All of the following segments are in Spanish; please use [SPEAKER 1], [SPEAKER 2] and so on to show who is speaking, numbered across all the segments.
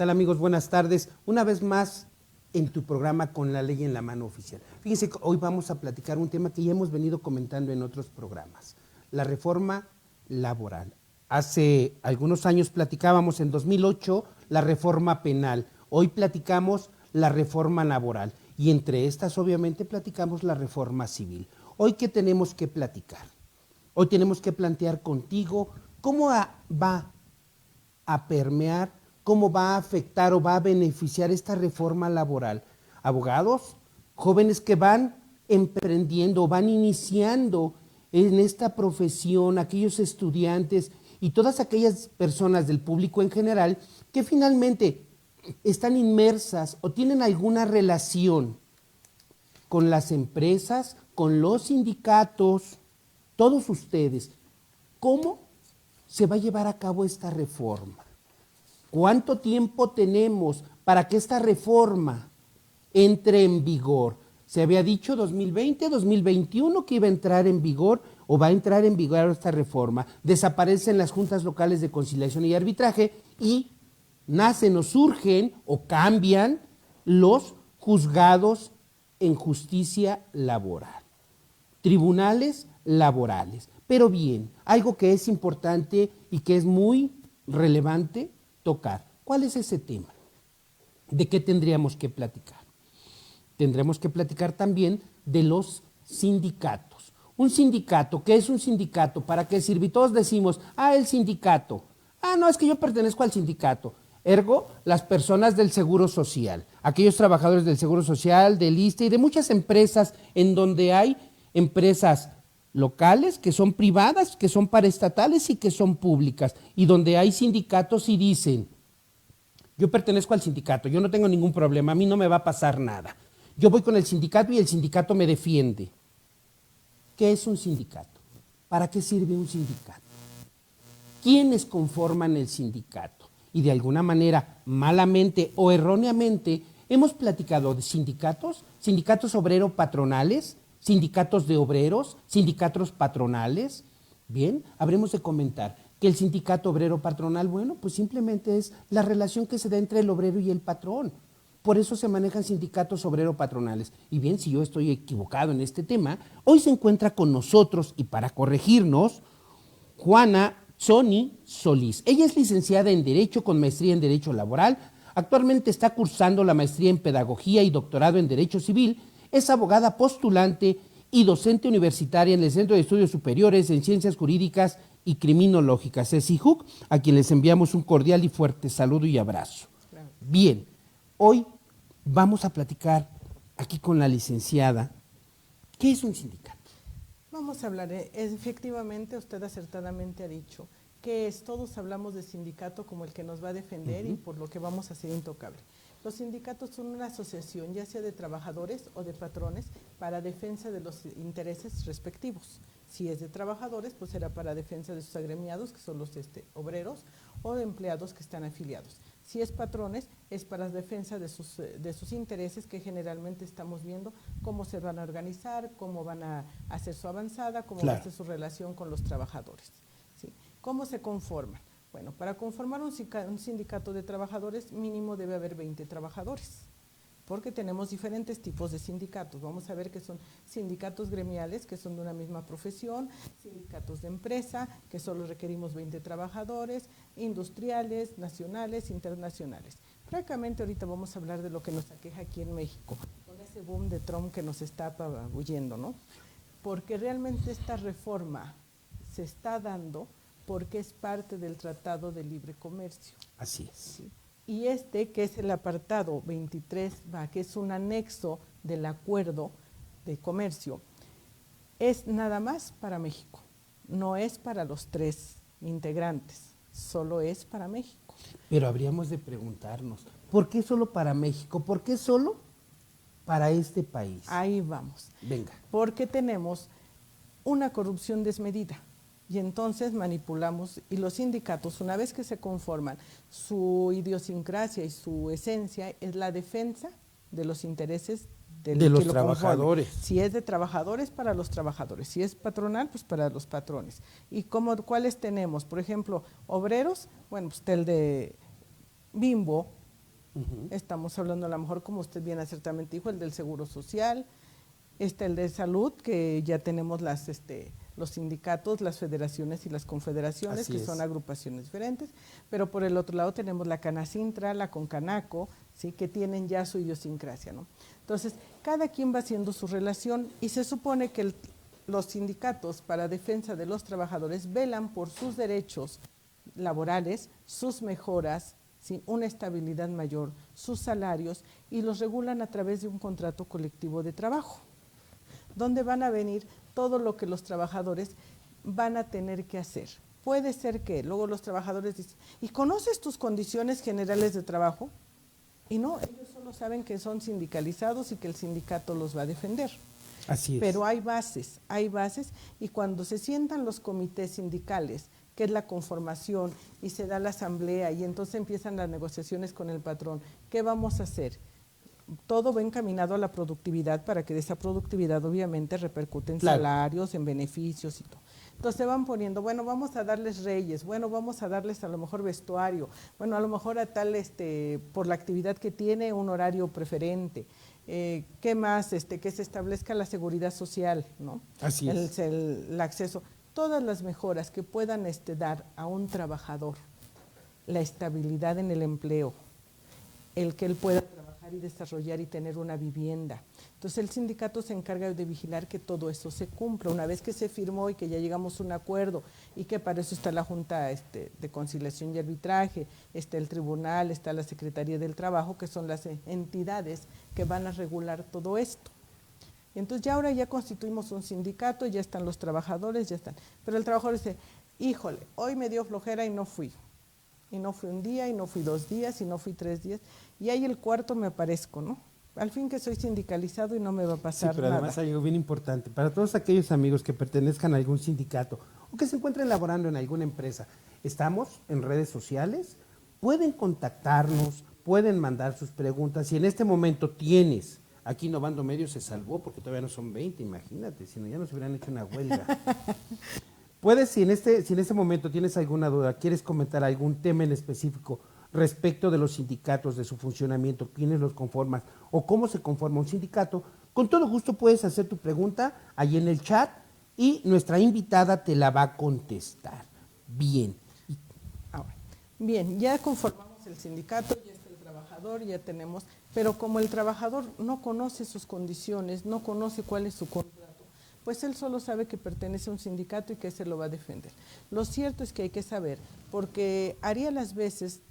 [SPEAKER 1] tal, amigos? Buenas tardes. Una vez más en tu programa Con la Ley en la Mano Oficial. Fíjense que hoy vamos a platicar un tema que ya hemos venido comentando en otros programas, la reforma laboral. Hace algunos años platicábamos, en 2008, la reforma penal. Hoy platicamos la reforma laboral y entre estas obviamente platicamos la reforma civil. Hoy, ¿qué tenemos que platicar? Hoy tenemos que plantear contigo cómo va a permear, cómo va a afectar o va a beneficiar esta reforma laboral. Abogados, jóvenes que van emprendiendo, van iniciando en esta profesión, aquellos estudiantes y todas aquellas personas del público en general que finalmente están inmersas o tienen alguna relación con las empresas, con los sindicatos, todos ustedes. ¿Cómo se va a llevar a cabo esta reforma? ¿Cuánto tiempo tenemos para que esta reforma entre en vigor? Se había dicho 2020, 2021 que iba a entrar en vigor o va a entrar en vigor esta reforma. Desaparecen las juntas locales de conciliación y arbitraje y nacen o surgen o cambian los juzgados en justicia laboral, tribunales laborales. Pero bien, algo que es importante y que es muy relevante tocar. ¿Cuál es ese tema? ¿De qué tendríamos que platicar? Tendremos que platicar también de los sindicatos. Un sindicato, ¿qué es un sindicato? ¿Para qué sirve? Y todos decimos, el sindicato. No, es que yo pertenezco al sindicato. Ergo, las personas del Seguro Social, aquellos trabajadores del Seguro Social, del ISSSTE y de muchas empresas en donde hay empresas locales, que son privadas, que son paraestatales y que son públicas, y donde hay sindicatos y dicen, yo pertenezco al sindicato, yo no tengo ningún problema, a mí no me va a pasar nada. Yo voy con el sindicato y el sindicato me defiende. ¿Qué es un sindicato? ¿Para qué sirve un sindicato? ¿Quiénes conforman el sindicato? Y de alguna manera, malamente o erróneamente, hemos platicado de sindicatos, sindicatos obrero-patronales, sindicatos de obreros, sindicatos patronales. Bien, habremos de comentar que el sindicato obrero patronal, bueno, pues simplemente es la relación que se da entre el obrero y el patrón. Por eso se manejan sindicatos obrero patronales. Y bien, si yo estoy equivocado en este tema, hoy se encuentra con nosotros y para corregirnos, Juana Tsoni Solís. Ella es licenciada en Derecho con maestría en Derecho Laboral. Actualmente está cursando la maestría en Pedagogía y doctorado en Derecho Civil. Es abogada postulante y docente universitaria en el Centro de Estudios Superiores en Ciencias Jurídicas y Criminológicas, CECIJUC, a quien les enviamos un cordial y fuerte saludo y abrazo. Claro. Bien, hoy vamos a platicar aquí con la licenciada. ¿Qué es un sindicato?
[SPEAKER 2] Vamos a hablar, efectivamente usted acertadamente ha dicho que todos hablamos de sindicato como el que nos va a defender y por lo que vamos a ser intocable. Los sindicatos son una asociación, ya sea de trabajadores o de patrones, para defensa de los intereses respectivos. Si es de trabajadores, pues será para defensa de sus agremiados, que son los obreros, o de empleados que están afiliados. Si es patrones, es para defensa de sus intereses, que generalmente estamos viendo cómo se van a organizar, cómo van a hacer su avanzada, cómo va a ser su relación con los trabajadores. ¿Sí? ¿Cómo se conforman? Bueno, para conformar un sindicato de trabajadores mínimo debe haber 20 trabajadores, porque tenemos diferentes tipos de sindicatos. Vamos a ver que son sindicatos gremiales, que son de una misma profesión, sindicatos de empresa, que solo requerimos 20 trabajadores, industriales, nacionales, internacionales. Francamente, ahorita vamos a hablar de lo que nos aqueja aquí en México, con ese boom de Trump que nos está apabullendo, ¿no? Porque realmente esta reforma se está dando porque es parte del Tratado de Libre Comercio.
[SPEAKER 1] Así es.
[SPEAKER 2] ¿Sí? Y que es el apartado 23, que es un anexo del Acuerdo de Comercio, es nada más para México, no es para los 3 integrantes, solo es para México.
[SPEAKER 1] Pero habríamos de preguntarnos, ¿por qué solo para México? ¿Por qué solo para este país?
[SPEAKER 2] Ahí vamos.
[SPEAKER 1] Venga.
[SPEAKER 2] Porque tenemos una corrupción desmedida. Y entonces manipulamos, y los sindicatos, una vez que se conforman, su idiosincrasia y su esencia es la defensa de los intereses
[SPEAKER 1] de los trabajadores.
[SPEAKER 2] Si es de trabajadores, para los trabajadores. Si es patronal, pues para los patrones. ¿Y cuáles tenemos? Por ejemplo, obreros, bueno, pues el de Bimbo, Estamos hablando a lo mejor, como usted bien acertadamente dijo, el del Seguro Social, el de Salud, que ya tenemos los sindicatos, las federaciones y las confederaciones,
[SPEAKER 1] Así
[SPEAKER 2] que
[SPEAKER 1] es.
[SPEAKER 2] son agrupaciones diferentes, pero por el otro lado tenemos la Canacintra, la Concanaco, ¿sí? Que tienen ya su idiosincrasia, ¿no? Entonces, cada quien va haciendo su relación y se supone que los sindicatos para defensa de los trabajadores velan por sus derechos laborales, sus mejoras, ¿sí? Una estabilidad mayor, sus salarios, y los regulan a través de un contrato colectivo de trabajo, donde van a venir todo lo que los trabajadores van a tener que hacer. Puede ser que luego los trabajadores dicen, ¿y conoces tus condiciones generales de trabajo? Y no, ellos solo saben que son sindicalizados y que el sindicato los va a defender.
[SPEAKER 1] Así es.
[SPEAKER 2] Pero hay bases, y cuando se sientan los comités sindicales, que es la conformación, y se da la asamblea, y entonces empiezan las negociaciones con el patrón, ¿qué vamos a hacer? Todo va encaminado a la productividad para que de esa productividad obviamente repercute en salarios, en beneficios y todo. Entonces se van poniendo, bueno, vamos a darles reyes, bueno, vamos a darles a lo mejor vestuario, bueno, a lo mejor a tal, por la actividad que tiene, un horario preferente. ¿Qué más? Que se establezca la seguridad social, ¿no?
[SPEAKER 1] Así es.
[SPEAKER 2] El acceso, todas las mejoras que puedan dar a un trabajador, la estabilidad en el empleo, el que él pueda trabajar y desarrollar y tener una vivienda. Entonces el sindicato se encarga de vigilar que todo eso se cumpla. Una vez que se firmó y que ya llegamos a un acuerdo, y que para eso está la Junta de Conciliación y Arbitraje, está el Tribunal, está la Secretaría del Trabajo, que son las entidades que van a regular todo esto. Y entonces ya ahora ya constituimos un sindicato, ya están los trabajadores, ya están. Pero el trabajador dice, híjole, hoy me dio flojera y no fui. Y no fui un día, y no fui 2 días, y no fui 3 días, y ahí el cuarto me aparezco, ¿no? Al fin que soy sindicalizado y no me va a pasar nada.
[SPEAKER 1] Sí, pero además hay algo bien importante. Para todos aquellos amigos que pertenezcan a algún sindicato o que se encuentren laborando en alguna empresa, estamos en redes sociales, pueden contactarnos, pueden mandar sus preguntas. Si en este momento tienes, aquí Innovando Medios se salvó porque todavía no son 20, imagínate, si no ya nos hubieran hecho una huelga. Puedes, si en este momento tienes alguna duda, quieres comentar algún tema en específico respecto de los sindicatos, de su funcionamiento, quiénes los conforman o cómo se conforma un sindicato, con todo gusto puedes hacer tu pregunta ahí en el chat y nuestra invitada te la va a contestar. Bien.
[SPEAKER 2] Ahora, bien, ya conformamos el sindicato, ya está el trabajador, ya tenemos, pero como el trabajador no conoce sus condiciones, no conoce cuál es su contrato, pues él solo sabe que pertenece a un sindicato y que se lo va a defender. Lo cierto es que hay que saber, porque haría las veces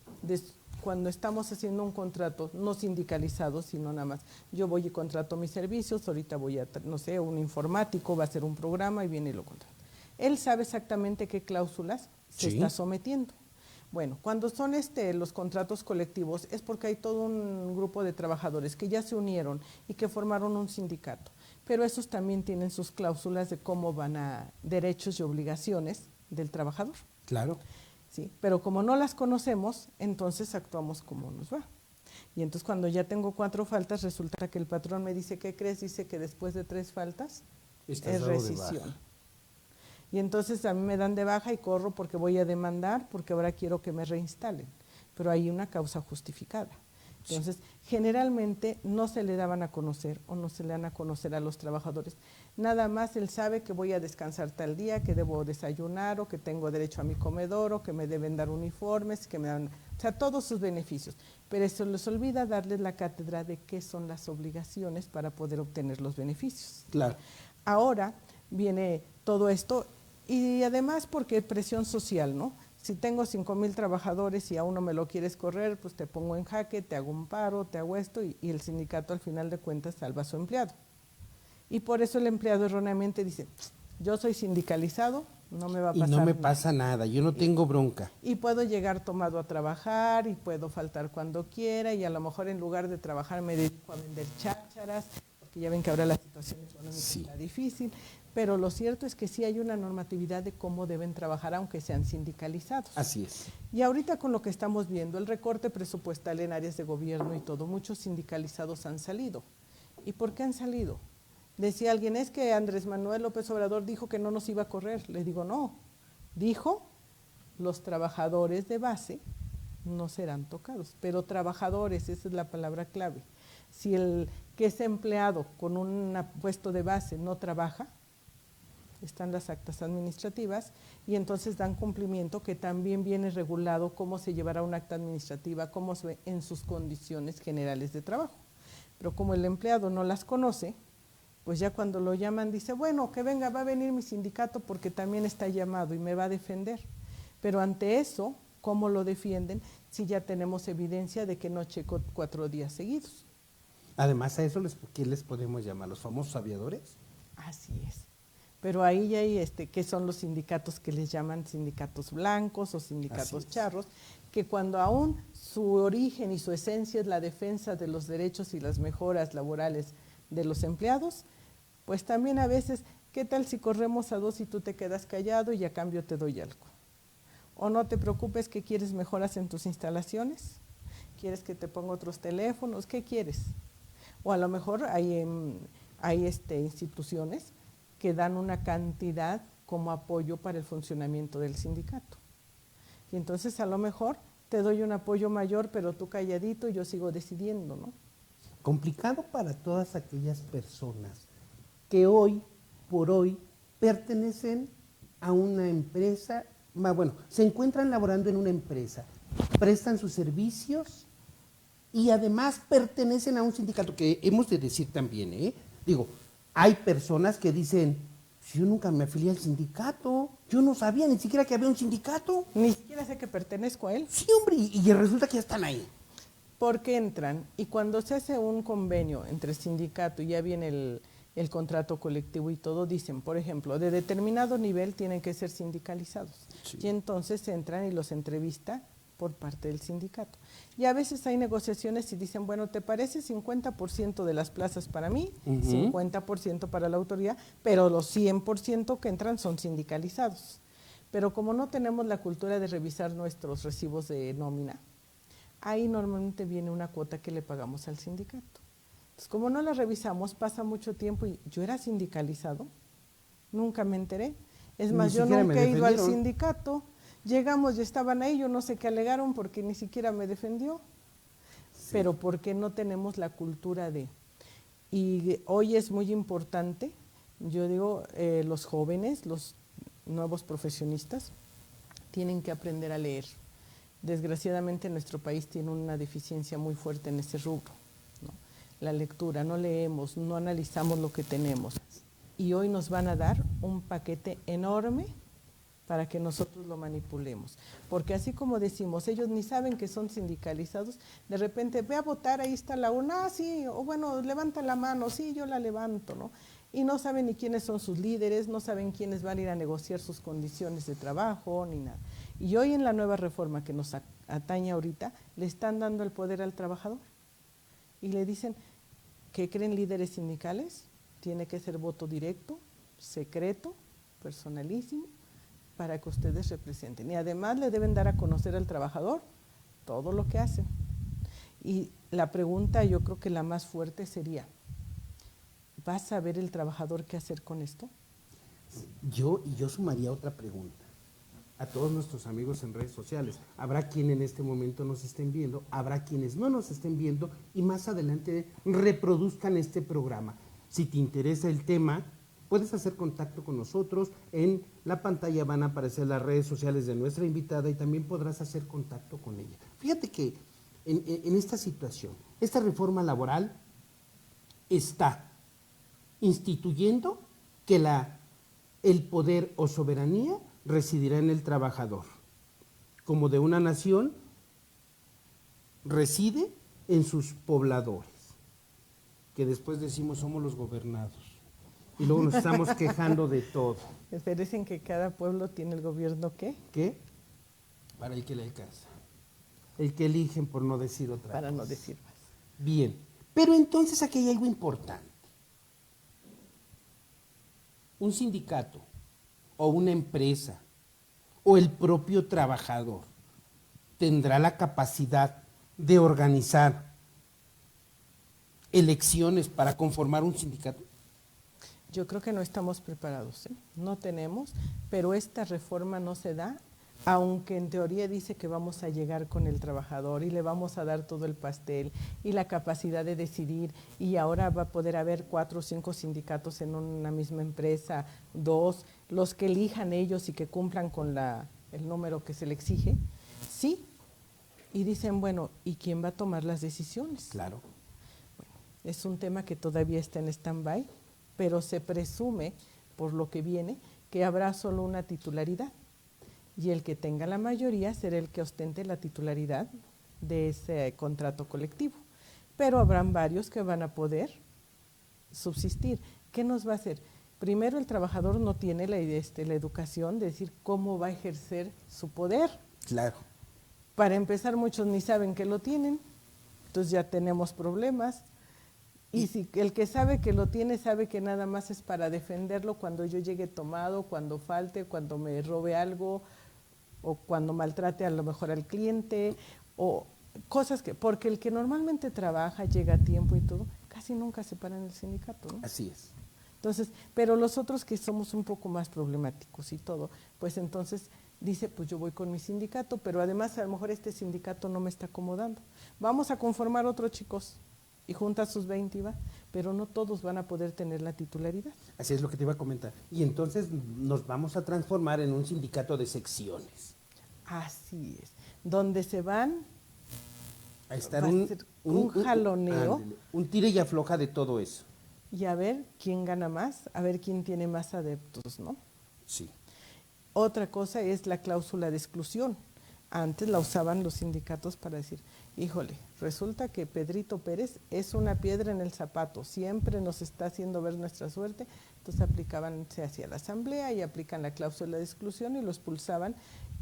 [SPEAKER 2] cuando estamos haciendo un contrato no sindicalizado, sino nada más, yo voy y contrato mis servicios, ahorita voy a, no sé, un informático va a hacer un programa y viene y lo contrata. Él sabe exactamente qué cláusulas se está sometiendo. Bueno, cuando son los contratos colectivos es porque hay todo un grupo de trabajadores que ya se unieron y que formaron un sindicato, pero esos también tienen sus cláusulas de cómo van a derechos y obligaciones del trabajador.
[SPEAKER 1] Claro.
[SPEAKER 2] Sí, pero como no las conocemos, entonces actuamos como nos va. Y entonces cuando ya tengo 4 faltas, resulta que el patrón me dice, ¿qué crees? Dice que después de 3 faltas es rescisión. Y entonces a mí me dan de baja y corro porque voy a demandar, porque ahora quiero que me reinstalen. Pero hay una causa justificada. Entonces, generalmente no se le daban a conocer o no se le dan a conocer a los trabajadores. Nada más él sabe que voy a descansar tal día, que debo desayunar o que tengo derecho a mi comedor o que me deben dar uniformes, que me dan, o sea, todos sus beneficios. Pero eso les olvida darles la cátedra de qué son las obligaciones para poder obtener los beneficios.
[SPEAKER 1] Claro.
[SPEAKER 2] Ahora viene todo esto y además porque presión social, ¿no? Si tengo 5,000 trabajadores y a uno me lo quieres correr, pues te pongo en jaque, te hago un paro, te hago esto y el sindicato al final de cuentas salva a su empleado. Y por eso el empleado erróneamente dice, yo soy sindicalizado, no me va a pasar
[SPEAKER 1] nada. Y no me
[SPEAKER 2] nada.
[SPEAKER 1] pasa nada, yo no tengo bronca.
[SPEAKER 2] Y puedo llegar tomado a trabajar y puedo faltar cuando quiera y a lo mejor en lugar de trabajar me dedico a vender chácharas, porque ya ven que ahora la situación económica está difícil. Pero lo cierto es que sí hay una normatividad de cómo deben trabajar, aunque sean sindicalizados.
[SPEAKER 1] Así es.
[SPEAKER 2] Y ahorita con lo que estamos viendo, el recorte presupuestal en áreas de gobierno y todo, muchos sindicalizados han salido. ¿Y por qué han salido? Decía alguien, es que Andrés Manuel López Obrador dijo que no nos iba a correr. Le digo, no, dijo los trabajadores de base no serán tocados, pero trabajadores, esa es la palabra clave. Si el que es empleado con un puesto de base no trabaja, están las actas administrativas y entonces dan cumplimiento, que también viene regulado cómo se llevará una acta administrativa, cómo se ve en sus condiciones generales de trabajo. Pero como el empleado no las conoce, pues ya cuando lo llaman dice, bueno, que venga, va a venir mi sindicato porque también está llamado y me va a defender. Pero ante eso, ¿cómo lo defienden si ya tenemos evidencia de que no checó 4 días seguidos?
[SPEAKER 1] Además a eso, ¿qué les podemos llamar? ¿Los famosos aviadores?
[SPEAKER 2] Así es. Pero ahí ya hay, ¿qué son los sindicatos que les llaman sindicatos blancos o sindicatos charros? Que cuando aún su origen y su esencia es la defensa de los derechos y las mejoras laborales de los empleados, pues también a veces, ¿qué tal si corremos a 2 y tú te quedas callado y a cambio te doy algo? O no te preocupes, que quieres mejoras en tus instalaciones, quieres que te ponga otros teléfonos, ¿qué quieres? O a lo mejor hay instituciones que dan una cantidad como apoyo para el funcionamiento del sindicato. Y entonces a lo mejor te doy un apoyo mayor, pero tú calladito y yo sigo decidiendo, ¿no?
[SPEAKER 1] Complicado para todas aquellas personas que hoy por hoy pertenecen a una empresa, bueno, se encuentran laborando en una empresa, prestan sus servicios y además pertenecen a un sindicato, que hemos de decir también, digo, hay personas que dicen, yo nunca me afilié al sindicato, yo no sabía ni siquiera que había un sindicato.
[SPEAKER 2] Ni siquiera sé que pertenezco a él.
[SPEAKER 1] Sí, hombre, y resulta que ya están ahí.
[SPEAKER 2] Porque entran, y cuando se hace un convenio entre sindicato y ya viene el contrato colectivo y todo, dicen, por ejemplo, de determinado nivel tienen que ser sindicalizados. Sí. Y entonces entran y los entrevista por parte del sindicato. Y a veces hay negociaciones y dicen, bueno, ¿te parece 50% de las plazas para mí, 50% para la autoridad, pero los 100% que entran son sindicalizados? Pero como no tenemos la cultura de revisar nuestros recibos de nómina, ahí normalmente viene una cuota que le pagamos al sindicato. Entonces, como no la revisamos, pasa mucho tiempo y yo era sindicalizado, nunca me enteré. Es más, yo nunca he ido al sindicato. Llegamos y estaban ahí, yo no sé qué alegaron porque ni siquiera me defendió, sí. Pero porque no tenemos la cultura de… Y hoy es muy importante, yo digo, los jóvenes, los nuevos profesionistas, tienen que aprender a leer. Desgraciadamente nuestro país tiene una deficiencia muy fuerte en ese rubro, ¿no? La lectura, no leemos, no analizamos lo que tenemos. Y hoy nos van a dar un paquete enorme para que nosotros lo manipulemos. Porque así como decimos, ellos ni saben que son sindicalizados, de repente, ve a votar, ahí está la urna, sí, o bueno, levanta la mano, sí, yo la levanto, ¿no? Y no saben ni quiénes son sus líderes, no saben quiénes van a ir a negociar sus condiciones de trabajo, ni nada. Y hoy en la nueva reforma que nos atañe ahorita, le están dando el poder al trabajador. Y le dicen, ¿qué creen líderes sindicales? Tiene que ser voto directo, secreto, personalísimo, para que ustedes representen. Y además le deben dar a conocer al trabajador todo lo que hacen. Y la pregunta, yo creo que la más fuerte sería, ¿va a saber el trabajador qué hacer con esto?
[SPEAKER 1] Yo sumaría otra pregunta a todos nuestros amigos en redes sociales. Habrá quien en este momento nos estén viendo, habrá quienes no nos estén viendo y más adelante reproduzcan este programa. Si te interesa el tema, puedes hacer contacto con nosotros. En la pantalla van a aparecer las redes sociales de nuestra invitada y también podrás hacer contacto con ella. Fíjate que en esta situación, esta reforma laboral está instituyendo que el poder o soberanía residirá en el trabajador. Como de una nación, reside en sus pobladores, que después decimos somos los gobernados. Y luego nos estamos quejando de todo.
[SPEAKER 2] Pero dicen que cada pueblo tiene el gobierno, ¿qué?
[SPEAKER 1] ¿Qué? Para el que le alcanza. El que eligen, por no decir otra cosa.
[SPEAKER 2] Para no decir más.
[SPEAKER 1] Bien, pero entonces aquí hay algo importante. Un sindicato o una empresa o el propio trabajador tendrá la capacidad de organizar elecciones para conformar un sindicato.
[SPEAKER 2] Yo creo que no estamos preparados, ¿eh? No tenemos, pero esta reforma no se da aunque en teoría dice que vamos a llegar con el trabajador y le vamos a dar todo el pastel y la capacidad de decidir, y ahora va a poder haber 4 o 5 sindicatos en una misma empresa, 2, los que elijan ellos y que cumplan con el número que se le exige, sí, y dicen, bueno, ¿y quién va a tomar las decisiones?
[SPEAKER 1] Claro.
[SPEAKER 2] Bueno, es un tema que todavía está en stand-by, pero se presume, por lo que viene, que habrá solo una titularidad. Y el que tenga la mayoría será el que ostente la titularidad de ese contrato colectivo. Pero habrán varios que van a poder subsistir. ¿Qué nos va a hacer? Primero, el trabajador no tiene la educación de decir cómo va a ejercer su poder.
[SPEAKER 1] Claro.
[SPEAKER 2] Para empezar, muchos ni saben que lo tienen, entonces ya tenemos problemas. Y si el que sabe que lo tiene, sabe que nada más es para defenderlo cuando yo llegue tomado, cuando falte, cuando me robe algo, o cuando maltrate a lo mejor al cliente, o cosas que, porque el que normalmente trabaja, llega a tiempo y todo, casi nunca se para en el sindicato, ¿no?
[SPEAKER 1] Así es.
[SPEAKER 2] Entonces, pero los otros que somos un poco más problemáticos y todo, pues entonces dice, pues yo voy con mi sindicato, pero además a lo mejor este sindicato no me está acomodando. Vamos a conformar otro, chicos, y junta sus 20 y va, pero no todos van a poder tener la titularidad.
[SPEAKER 1] Así es lo que te iba a comentar. Y entonces nos vamos a transformar en un sindicato de secciones.
[SPEAKER 2] Así es, donde se van
[SPEAKER 1] A estar
[SPEAKER 2] va a ser un jaloneo.
[SPEAKER 1] Ándele, un tire y afloja de todo eso.
[SPEAKER 2] Y a ver quién gana más, a ver quién tiene más adeptos, ¿no?
[SPEAKER 1] Sí.
[SPEAKER 2] Otra cosa es la cláusula de exclusión. Antes la usaban los sindicatos para decir, híjole, resulta que Pedrito Pérez es una piedra en el zapato, siempre nos está haciendo ver nuestra suerte, entonces se hacía la asamblea y aplican la cláusula de exclusión y lo expulsaban,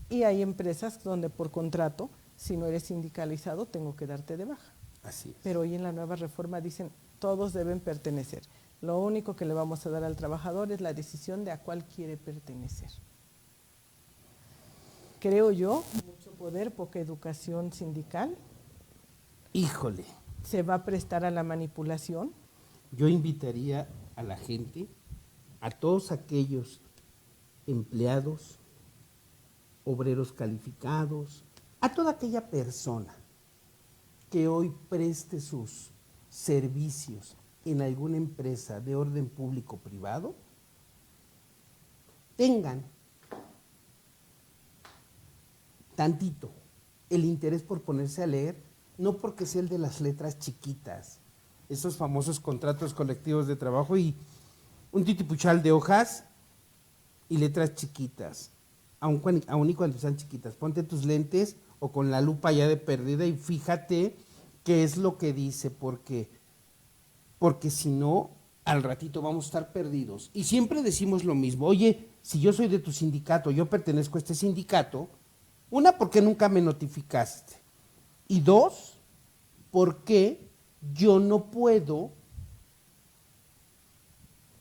[SPEAKER 2] y hay empresas donde por contrato, si no eres sindicalizado, tengo que darte de baja.
[SPEAKER 1] Así es.
[SPEAKER 2] Pero hoy en la nueva reforma dicen, todos deben pertenecer. Lo único que le vamos a dar al trabajador es la decisión de a cuál quiere pertenecer. Creo yo, mucho poder, poca educación sindical.
[SPEAKER 1] Híjole.
[SPEAKER 2] Se va a prestar a la manipulación.
[SPEAKER 1] Yo invitaría a la gente, a todos aquellos empleados, obreros calificados, a toda aquella persona que hoy preste sus servicios en alguna empresa de orden público o privado, tengan tantito el interés por ponerse a leer, no porque sea el de las letras chiquitas, esos famosos contratos colectivos de trabajo y un titipuchal de hojas y letras chiquitas, aun y cuando sean chiquitas. Ponte tus lentes o con la lupa ya de perdida y fíjate qué es lo que dice, porque si no, al ratito vamos a estar perdidos. Y siempre decimos lo mismo, oye, si yo soy de tu sindicato, yo pertenezco a este sindicato, una, porque nunca me notificaste, y dos, porque yo no puedo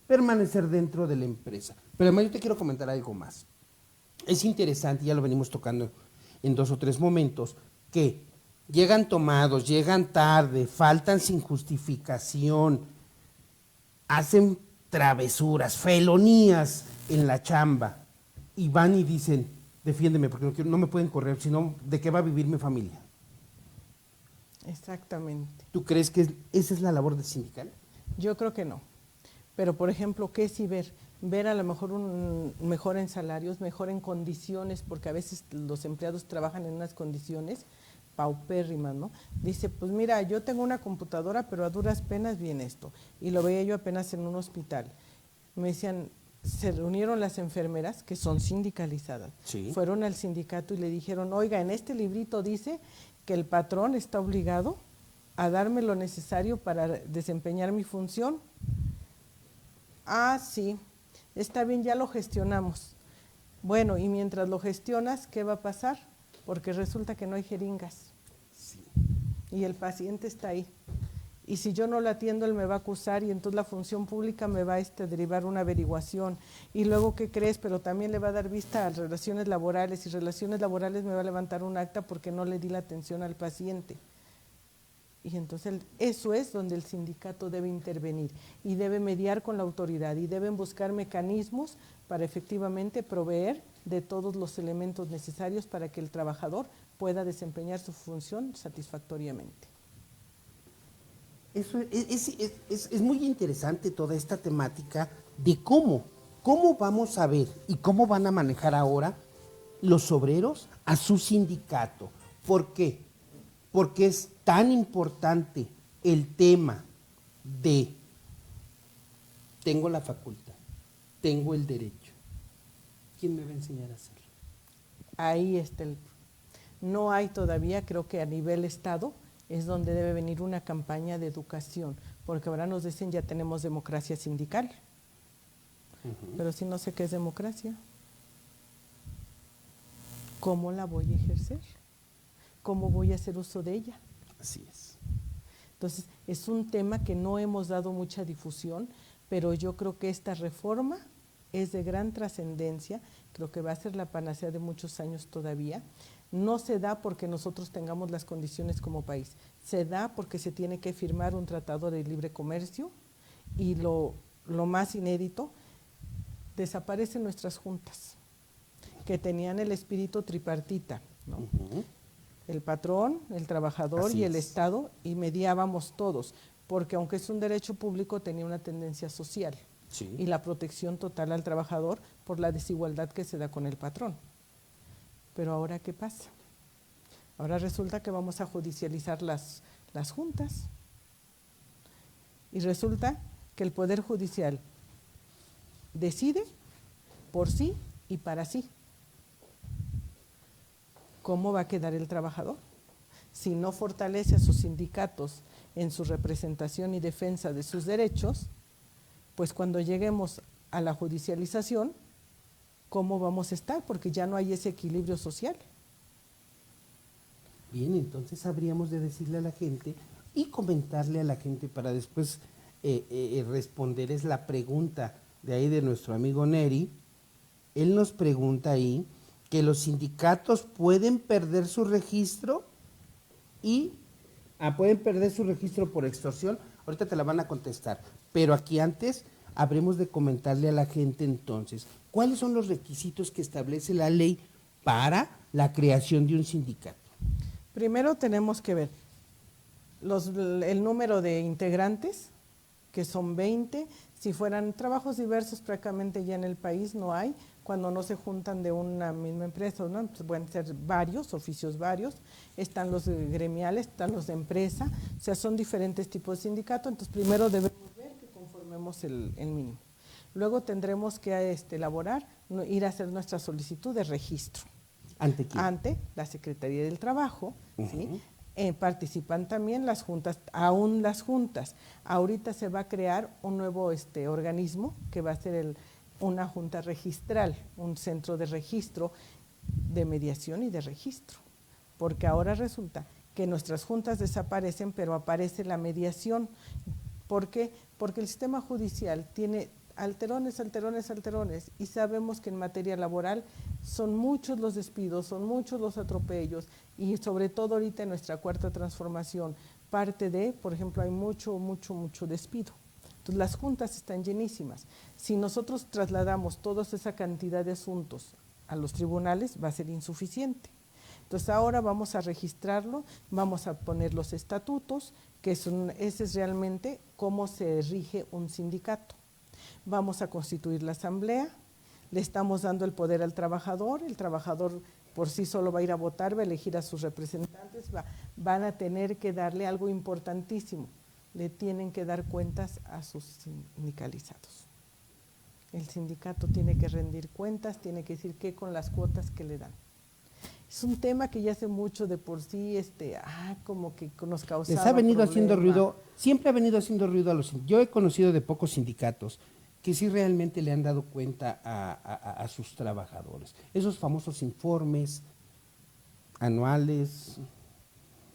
[SPEAKER 1] permanecer dentro de la empresa. Pero además yo te quiero comentar algo más. Es interesante, ya lo venimos tocando en 2 o 3 momentos, que llegan tomados, llegan tarde, faltan sin justificación, hacen travesuras, felonías en la chamba y van y dicen, defiéndeme porque no me pueden correr, sino ¿de qué va a vivir mi familia?
[SPEAKER 2] Exactamente.
[SPEAKER 1] ¿Tú crees que esa es la labor del sindical?
[SPEAKER 2] Yo creo que no. Pero, por ejemplo, ¿qué sí ver? Ver a lo mejor mejor en salarios, mejor en condiciones, porque a veces los empleados trabajan en unas condiciones paupérrimas, ¿no? Dice, pues mira, yo tengo una computadora, pero a duras penas viene esto. Y lo veía yo apenas en un hospital. Me decían, se reunieron las enfermeras, que son sindicalizadas,
[SPEAKER 1] Sí.
[SPEAKER 2] fueron al sindicato y le dijeron, oiga, en este librito dice que el patrón está obligado a darme lo necesario para desempeñar mi función. Ah, sí, está bien, ya lo gestionamos. Bueno, y mientras lo gestionas, ¿qué va a pasar? Porque resulta que no hay jeringas.
[SPEAKER 1] Sí.
[SPEAKER 2] Y el paciente está ahí. Y si yo no lo atiendo, él me va a acusar y entonces la función pública me va a derivar una averiguación. Y luego, ¿qué crees? Pero también le va a dar vista a relaciones laborales y relaciones laborales me va a levantar un acta porque no le di la atención al paciente. Y entonces eso es donde el sindicato debe intervenir y debe mediar con la autoridad y deben buscar mecanismos para efectivamente proveer de todos los elementos necesarios para que el trabajador pueda desempeñar su función satisfactoriamente.
[SPEAKER 1] Eso es muy interesante toda esta temática de cómo vamos a ver y cómo van a manejar ahora los obreros a su sindicato. ¿Por qué? Porque es tan importante el tema de tengo la facultad, tengo el derecho. ¿Quién me va a enseñar a hacerlo?
[SPEAKER 2] Ahí está no hay todavía, creo que a nivel Estado es donde debe venir una campaña de educación, porque ahora nos dicen ya tenemos democracia sindical, pero si no sé qué es democracia, ¿cómo la voy a ejercer? ¿Cómo voy a hacer uso de ella?
[SPEAKER 1] Así es.
[SPEAKER 2] Entonces, es un tema que no hemos dado mucha difusión, pero yo creo que esta reforma es de gran trascendencia, creo que va a ser la panacea de muchos años todavía. No se da porque nosotros tengamos las condiciones como país, se da porque se tiene que firmar un tratado de libre comercio y lo más inédito, desaparecen nuestras juntas, que tenían el espíritu tripartita, ¿no? El patrón, el trabajador
[SPEAKER 1] Así
[SPEAKER 2] y el
[SPEAKER 1] es.
[SPEAKER 2] Estado, y mediábamos todos, porque aunque es un derecho público, tenía una tendencia social.
[SPEAKER 1] Sí.
[SPEAKER 2] Y la protección total al trabajador por la desigualdad que se da con el patrón. Pero ahora, ¿qué pasa? Ahora resulta que vamos a judicializar las juntas. Y resulta que el Poder Judicial decide por sí y para sí. ¿Cómo va a quedar el trabajador? Si no fortalece a sus sindicatos en su representación y defensa de sus derechos, pues cuando lleguemos a la judicialización, ¿cómo vamos a estar? Porque ya no hay ese equilibrio social.
[SPEAKER 1] Bien, entonces habríamos de decirle a la gente y comentarle a la gente para después responder. Es la pregunta de ahí de nuestro amigo Neri. Él nos pregunta ahí que los sindicatos pueden perder su registro y pueden perder su registro por extorsión. Ahorita te la van a contestar, pero aquí antes habremos de comentarle a la gente entonces cuáles son los requisitos que establece la ley para la creación de un sindicato.
[SPEAKER 2] Primero tenemos que ver el número de integrantes, que son 20. Si fueran trabajos diversos, prácticamente ya en el país no hay, cuando no se juntan de una misma empresa, ¿no? Pues pueden ser varios, oficios varios, están los gremiales, están los de empresa, o sea, son diferentes tipos de sindicato. Entonces primero debemos ver que conformemos el mínimo. Luego tendremos que elaborar, ir a hacer nuestra solicitud de registro.
[SPEAKER 1] ¿Ante quién?
[SPEAKER 2] Ante la Secretaría del Trabajo, ¿sí? Participan también las juntas, aún las juntas. Ahorita se va a crear un nuevo organismo que va a ser una junta registral, un centro de registro, de mediación y de registro. Porque ahora resulta que nuestras juntas desaparecen, pero aparece la mediación. ¿Por qué? Porque el sistema judicial tiene alterones, y sabemos que en materia laboral son muchos los despidos, son muchos los atropellos, y sobre todo ahorita en nuestra cuarta transformación, por ejemplo, hay mucho despido. Entonces las juntas están llenísimas. Si nosotros trasladamos toda esa cantidad de asuntos a los tribunales, va a ser insuficiente. Entonces ahora vamos a registrarlo, vamos a poner los estatutos, que ese es realmente cómo se rige un sindicato. Vamos a constituir la asamblea, le estamos dando el poder al trabajador, el trabajador por sí solo va a ir a votar, va a elegir a sus representantes, van a tener que darle algo importantísimo, le tienen que dar cuentas a sus sindicalizados. El sindicato tiene que rendir cuentas, tiene que decir qué con las cuotas que le dan. Es un tema que ya hace mucho de por sí, como que nos causaba
[SPEAKER 1] Les ha venido
[SPEAKER 2] problema.
[SPEAKER 1] haciendo ruido, siempre ha venido haciendo ruido a los sindicatos. Yo he conocido de pocos sindicatos que sí realmente le han dado cuenta a sus trabajadores. Esos famosos informes anuales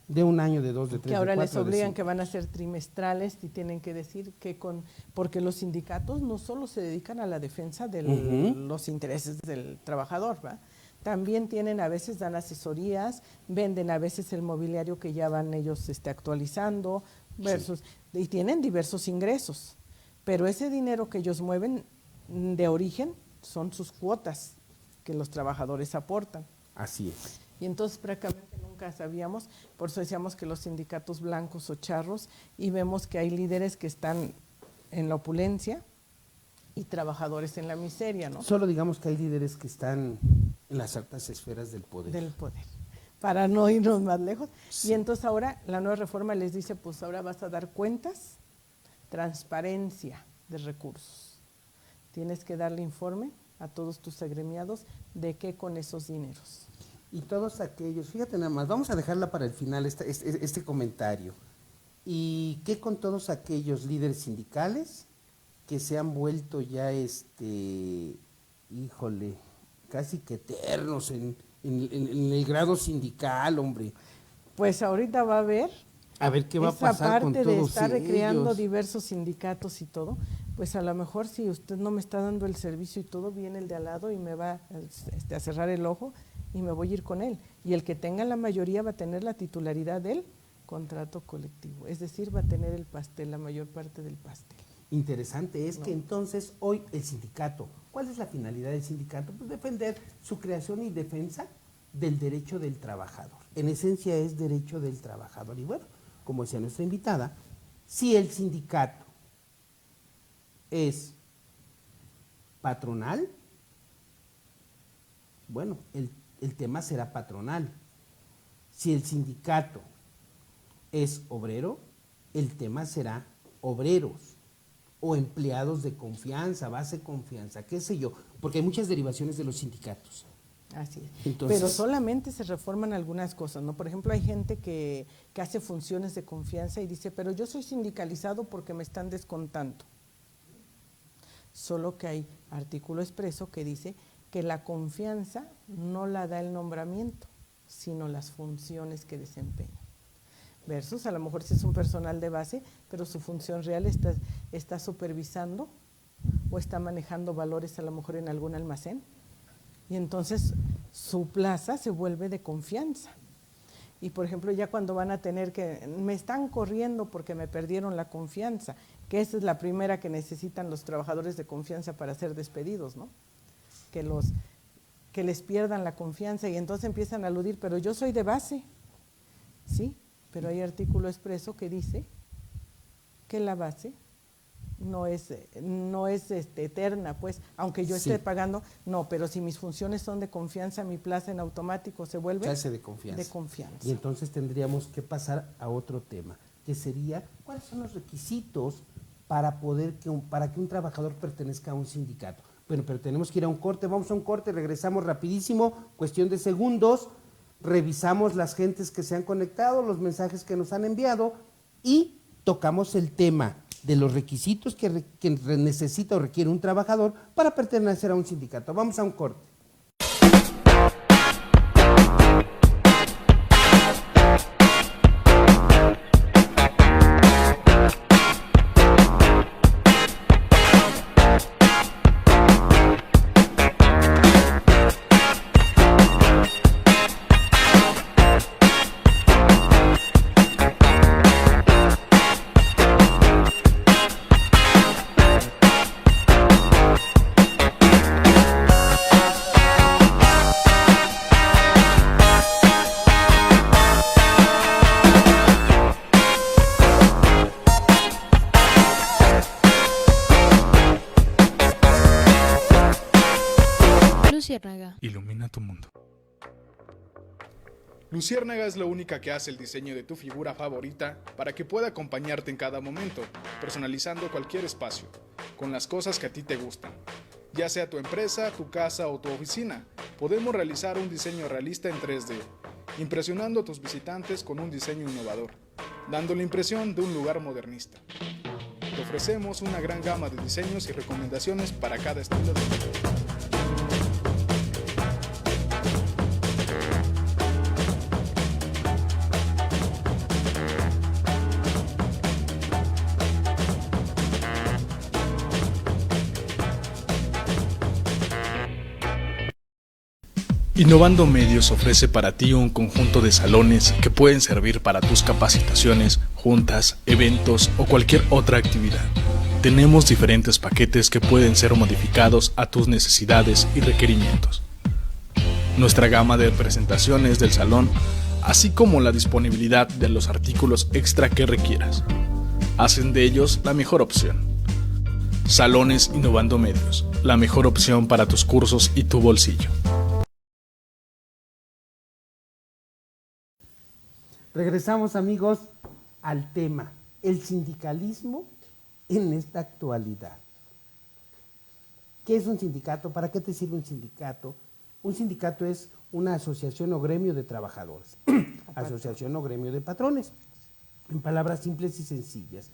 [SPEAKER 1] de un año, de dos, de tres,
[SPEAKER 2] que ahora
[SPEAKER 1] de
[SPEAKER 2] les
[SPEAKER 1] cuatro,
[SPEAKER 2] obligan
[SPEAKER 1] de cinco.
[SPEAKER 2] que van a ser trimestrales y tienen que decir que porque los sindicatos no solo se dedican a la defensa de los intereses del trabajador, ¿va? También tienen, a veces dan asesorías, venden a veces el mobiliario que ya van ellos actualizando, y tienen diversos ingresos, pero ese dinero que ellos mueven de origen son sus cuotas que los trabajadores aportan.
[SPEAKER 1] Así es.
[SPEAKER 2] Y entonces prácticamente nunca sabíamos, por eso decíamos que los sindicatos blancos o charros, y vemos que hay líderes que están en la opulencia y trabajadores en la miseria, ¿no?
[SPEAKER 1] Solo digamos que hay líderes que están en las altas esferas del poder.
[SPEAKER 2] Del poder, para no irnos más lejos.
[SPEAKER 1] Sí.
[SPEAKER 2] Y entonces ahora la nueva reforma les dice, pues ahora vas a dar cuentas, transparencia de recursos. Tienes que darle informe a todos tus agremiados de qué con esos dineros.
[SPEAKER 1] Y todos aquellos, fíjate nada más, vamos a dejarla para el final este comentario. ¿Y qué con todos aquellos líderes sindicales que se han vuelto ya, híjole, casi que eternos en el grado sindical, hombre?
[SPEAKER 2] Pues ahorita va a haber
[SPEAKER 1] qué va a pasar con todos ellos.
[SPEAKER 2] Esa parte de estar creando diversos sindicatos y todo, pues a lo mejor si usted no me está dando el servicio y todo, viene el de al lado y me va a cerrar el ojo y me voy a ir con él. Y el que tenga la mayoría va a tener la titularidad del contrato colectivo, es decir, va a tener el pastel, la mayor parte del pastel.
[SPEAKER 1] Interesante es que entonces hoy el sindicato, ¿cuál es la finalidad del sindicato? Pues defender su creación y defensa del derecho del trabajador. En esencia es derecho del trabajador. Y bueno, como decía nuestra invitada, si el sindicato es patronal, bueno, el tema será patronal. Si el sindicato es obrero, el tema será obreros o empleados de confianza, base confianza, qué sé yo, porque hay muchas derivaciones de los sindicatos.
[SPEAKER 2] Así es.
[SPEAKER 1] Entonces,
[SPEAKER 2] pero solamente se reforman algunas cosas, ¿no? Por ejemplo, hay gente que hace funciones de confianza y dice, pero yo soy sindicalizado porque me están descontando. Solo que hay artículo expreso que dice que la confianza no la da el nombramiento, sino las funciones que desempeña. Versus, a lo mejor si es un personal de base, pero su función real está supervisando o está manejando valores a lo mejor en algún almacén. Y entonces su plaza se vuelve de confianza. Y por ejemplo, ya cuando van a tener me están corriendo porque me perdieron la confianza, que esa es la primera que necesitan los trabajadores de confianza para ser despedidos, ¿no? Que les pierdan la confianza y entonces empiezan a aludir, pero yo soy de base, ¿sí? Pero hay artículo expreso que dice que la base no es eterna, pues, aunque yo esté pagando, no, pero si mis funciones son de confianza, mi plaza en automático se vuelve
[SPEAKER 1] de confianza.
[SPEAKER 2] De confianza.
[SPEAKER 1] Y entonces tendríamos que pasar a otro tema, que sería, ¿cuáles son los requisitos para que un trabajador pertenezca a un sindicato? Bueno, pero tenemos que ir a un corte, vamos a un corte, regresamos rapidísimo, cuestión de segundos, revisamos las gentes que se han conectado, los mensajes que nos han enviado y tocamos el tema de los requisitos que necesita o requiere un trabajador para pertenecer a un sindicato. Vamos a un corte.
[SPEAKER 3] Luciérnaga.
[SPEAKER 4] Ilumina tu mundo.
[SPEAKER 5] Luciérnaga es la única que hace el diseño de tu figura favorita para que pueda acompañarte en cada momento, personalizando cualquier espacio, con las cosas que a ti te gustan. Ya sea tu empresa, tu casa o tu oficina, podemos realizar un diseño realista en 3D, impresionando a tus visitantes con un diseño innovador, dando la impresión de un lugar modernista. Te ofrecemos una gran gama de diseños y recomendaciones para cada estilo de vida. Innovando Medios ofrece para ti un conjunto de salones que pueden servir para tus capacitaciones, juntas, eventos o cualquier otra actividad. Tenemos diferentes paquetes que pueden ser modificados a tus necesidades y requerimientos. Nuestra gama de presentaciones del salón, así como la disponibilidad de los artículos extra que requieras, hacen de ellos la mejor opción. Salones Innovando Medios, la mejor opción para tus cursos y tu bolsillo.
[SPEAKER 1] Regresamos, amigos, al tema, el sindicalismo en esta actualidad. ¿Qué es un sindicato? ¿Para qué te sirve un sindicato? Un sindicato es una asociación o gremio de trabajadores, asociación o gremio de patrones. En palabras simples y sencillas,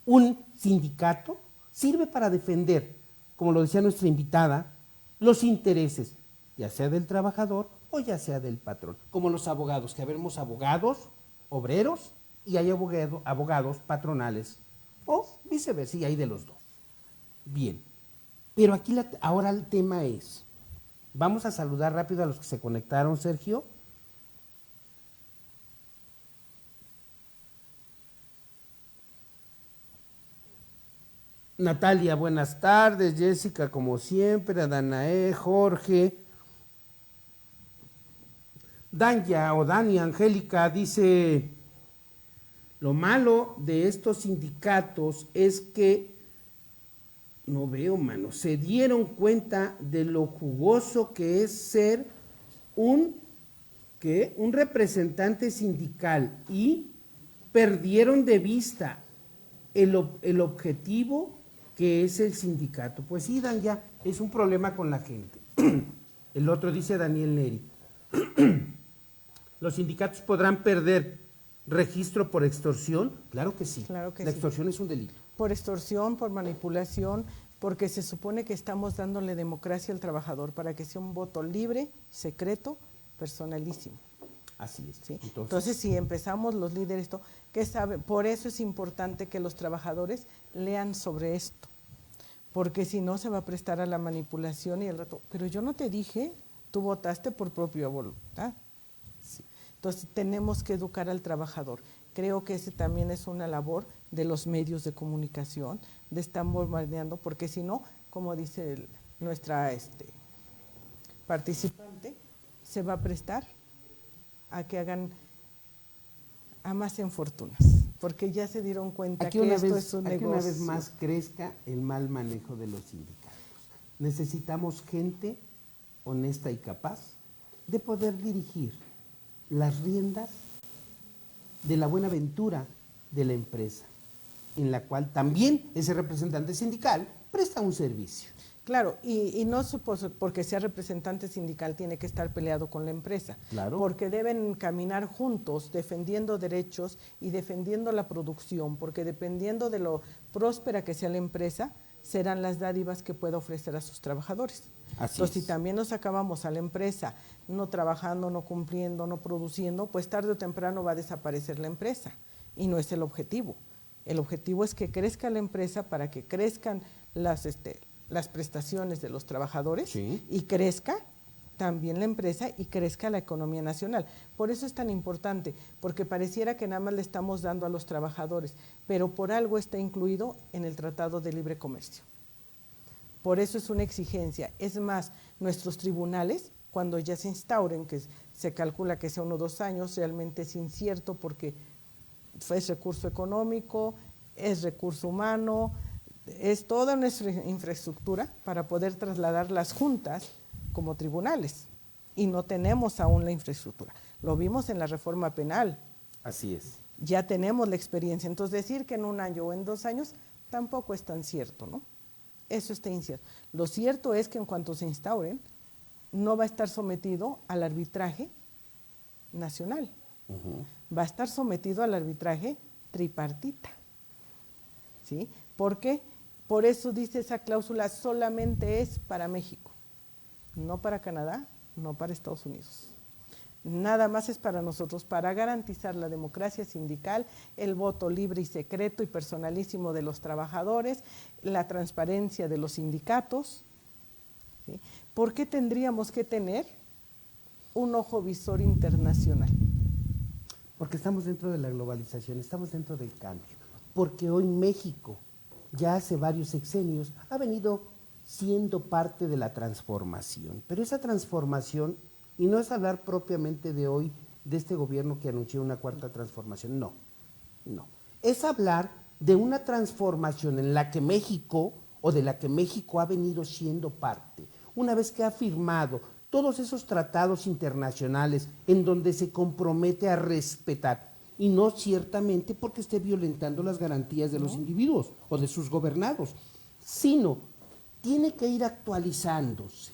[SPEAKER 1] un sindicato sirve para defender, como lo decía nuestra invitada, los intereses, ya sea del trabajador o ya sea del patrón. Como los abogados, que habemos abogados, obreros, y hay abogados patronales, o viceversa, y hay de los dos. Bien, pero aquí ahora el tema es, vamos a saludar rápido a los que se conectaron, Sergio. Natalia, buenas tardes. Jessica, como siempre. Adanae, Jorge. Danya o Dani Angélica dice, lo malo de estos sindicatos es que, no veo, mano, se dieron cuenta de lo jugoso que es ser un representante sindical y perdieron de vista el objetivo que es el sindicato. Pues sí, Dan, ya es un problema con la gente. El otro dice Daniel Neri. ¿Los sindicatos podrán perder registro por extorsión? Claro que sí.
[SPEAKER 2] Claro que
[SPEAKER 1] la
[SPEAKER 2] sí.
[SPEAKER 1] extorsión es un delito.
[SPEAKER 2] Por extorsión, por manipulación, porque se supone que estamos dándole democracia al trabajador para que sea un voto libre, secreto, personalísimo.
[SPEAKER 1] Así es.
[SPEAKER 2] ¿Sí? Entonces, si empezamos los líderes, ¿qué saben? Por eso es importante que los trabajadores lean sobre esto, porque si no se va a prestar a la manipulación y el rato, pero yo no te dije, tú votaste por propia voluntad. Sí. Entonces, tenemos que educar al trabajador. Creo que ese también es una labor de los medios de comunicación, de estar bombardeando, porque si no, como dice nuestra participante, se va a prestar a que amasen fortunas, porque ya se dieron cuenta que esto es un negocio.
[SPEAKER 1] Una vez más crezca el mal manejo de los sindicatos. Necesitamos gente honesta y capaz de poder dirigir las riendas de la buena ventura de la empresa, en la cual también ese representante sindical presta un servicio.
[SPEAKER 2] Claro, y no porque sea representante sindical tiene que estar peleado con la empresa,
[SPEAKER 1] claro,
[SPEAKER 2] porque deben caminar juntos defendiendo derechos y defendiendo la producción, porque dependiendo de lo próspera que sea la empresa, serán las dádivas que pueda ofrecer a sus trabajadores. Entonces, si también nos acabamos a la empresa no trabajando, no cumpliendo, no produciendo, pues tarde o temprano va a desaparecer la empresa y no es el objetivo. El objetivo es que crezca la empresa para que crezcan las prestaciones de los trabajadores, sí, y crezca también la empresa y crezca la economía nacional. Por eso es tan importante, porque pareciera que nada más le estamos dando a los trabajadores, pero por algo está incluido en el Tratado de Libre Comercio. Por eso es una exigencia. Es más, nuestros tribunales, cuando ya se instauren, que se calcula que sea 1 o 2 años, realmente es incierto porque es recurso económico, es recurso humano, es toda nuestra infraestructura para poder trasladar las juntas como tribunales y no tenemos aún la infraestructura. Lo vimos en la reforma penal.
[SPEAKER 1] Así es.
[SPEAKER 2] Ya tenemos la experiencia. Entonces, decir que en 1 año o en 2 años tampoco es tan cierto, ¿no? Eso está incierto. Lo cierto es que en cuanto se instauren, no va a estar sometido al arbitraje nacional. Va a estar sometido al arbitraje tripartita. ¿Sí? ¿Por qué? Por eso dice esa cláusula, solamente es para México, no para Canadá, no para Estados Unidos. Nada más es para nosotros, para garantizar la democracia sindical, el voto libre y secreto y personalísimo de los trabajadores, la transparencia de los sindicatos. ¿Sí? ¿Por qué tendríamos que tener un ojo visor internacional.
[SPEAKER 1] Porque estamos dentro de la globalización, estamos dentro del cambio. Porque hoy México, ya hace varios sexenios, ha venido siendo parte de la transformación. Pero esa transformación, y no es hablar propiamente de hoy, de este gobierno que anunció una cuarta transformación, no. Es hablar de una transformación en la que México, o de la que México ha venido siendo parte, una vez que ha firmado todos esos tratados internacionales en donde se compromete a respetar, y no ciertamente porque esté violentando las garantías de los individuos o de sus gobernados, sino tiene que ir actualizándose.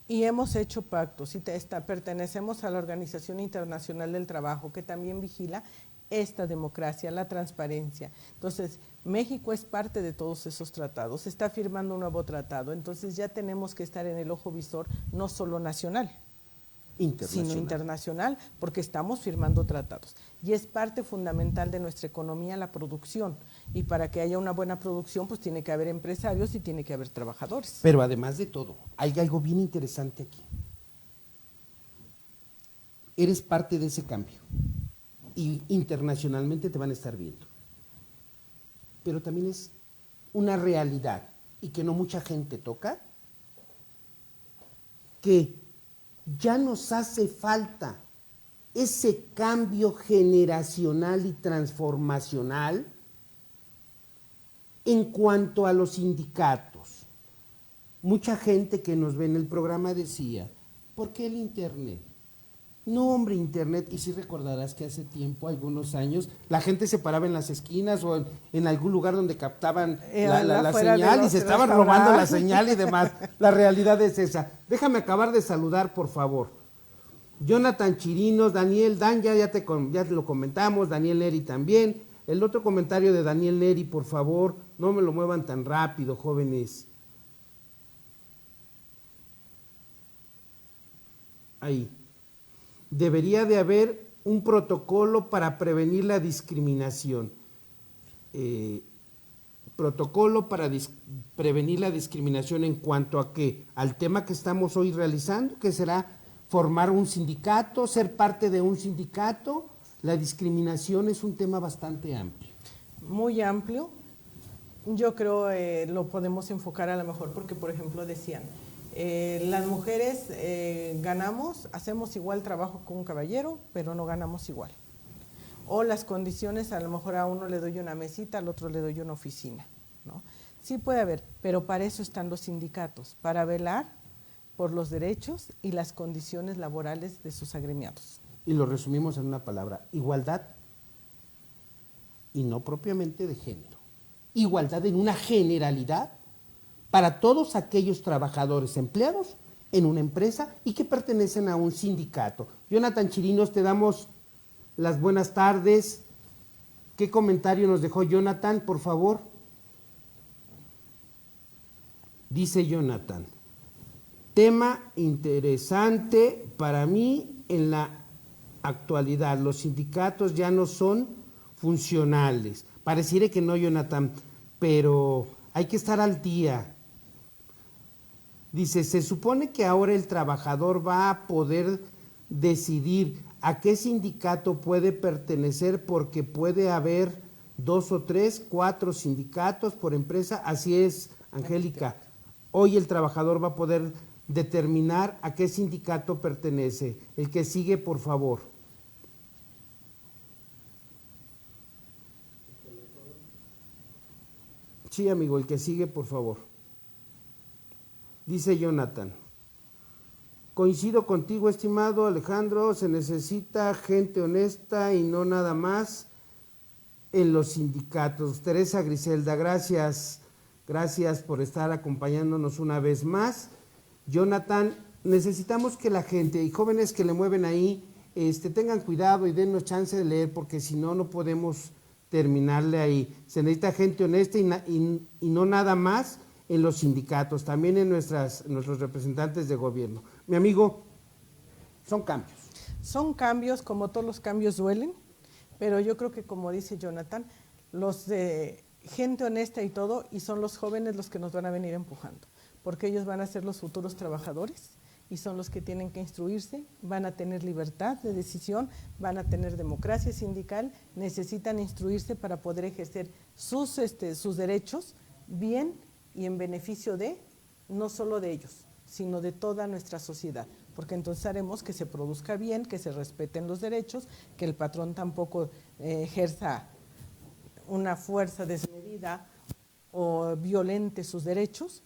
[SPEAKER 2] Y hemos hecho pactos y pertenecemos a la Organización Internacional del Trabajo, que también vigila esta democracia, la transparencia. Entonces, México es parte de todos esos tratados, está firmando un nuevo tratado, entonces ya tenemos que estar en el ojo visor, no solo nacional, sino internacional, porque estamos firmando tratados. Y es parte fundamental de nuestra economía la producción, y para que haya una buena producción, pues tiene que haber empresarios y tiene que haber trabajadores.
[SPEAKER 1] Pero además de todo, hay algo bien interesante aquí. Eres parte de ese cambio, y internacionalmente te van a estar viendo. Pero también es una realidad, y que no mucha gente toca, que ya nos hace falta ese cambio generacional y transformacional en cuanto a los sindicatos. Mucha gente que nos ve en el programa decía, ¿por qué el Internet? No, hombre, Internet, y sí recordarás que hace tiempo, algunos años, la gente se paraba en las esquinas o en algún lugar donde captaban la señal y se estaban robando la señal y demás. La realidad es esa. Déjame acabar de saludar, por favor. Jonathan Chirinos, Daniel Dan, ya te lo comentamos, Daniel Neri también. El otro comentario de Daniel Neri, por favor, no me lo muevan tan rápido, jóvenes. Ahí. Debería de haber un protocolo para prevenir la discriminación. Protocolo para prevenir la discriminación en cuanto a qué, al tema que estamos hoy realizando, que será formar un sindicato, ser parte de un sindicato. La discriminación es un tema bastante amplio.
[SPEAKER 2] Muy amplio. Yo creo lo podemos enfocar a lo mejor porque, por ejemplo, decían, las mujeres ganamos, hacemos igual trabajo que un caballero, pero no ganamos igual. O las condiciones, a lo mejor a uno le doy una mesita, al otro le doy una oficina, ¿no? Sí puede haber, pero para eso están los sindicatos, para velar por los derechos y las condiciones laborales de sus agremiados.
[SPEAKER 1] Y lo resumimos en una palabra, igualdad, y no propiamente de género. Igualdad en una generalidad para todos aquellos trabajadores empleados en una empresa y que pertenecen a un sindicato. Jonathan Chirinos, te damos las buenas tardes. ¿Qué comentario nos dejó Jonathan, por favor? Dice Jonathan, tema interesante para mí en la actualidad. Los sindicatos ya no son funcionales. Pareciera que no, Jonathan, pero hay que estar al día. Dice, se supone que ahora el trabajador va a poder decidir a qué sindicato puede pertenecer porque puede haber 2 o 3, 4 sindicatos por empresa. Así es, Angélica. Hoy el trabajador va a poder determinar a qué sindicato pertenece. El que sigue, por favor. Sí, amigo, el que sigue, por favor. Dice Jonathan, coincido contigo, estimado Alejandro, se necesita gente honesta y no nada más en los sindicatos. Teresa Griselda, gracias por estar acompañándonos una vez más. Jonathan, necesitamos que la gente y jóvenes que le mueven ahí tengan cuidado y dennos chance de leer, porque si no, no podemos terminarle ahí. Se necesita gente honesta y no nada más en los sindicatos, también en nuestros representantes de gobierno. Mi amigo, son cambios.
[SPEAKER 2] Son cambios, como todos los cambios duelen, pero yo creo que, como dice Jonathan, los de gente honesta y todo, y son los jóvenes los que nos van a venir empujando, porque ellos van a ser los futuros trabajadores y son los que tienen que instruirse, van a tener libertad de decisión, van a tener democracia sindical, necesitan instruirse para poder ejercer sus derechos bien y en beneficio de, no solo de ellos, sino de toda nuestra sociedad, porque entonces haremos que se produzca bien, que se respeten los derechos, que el patrón tampoco ejerza una fuerza desmedida o violente sus derechos,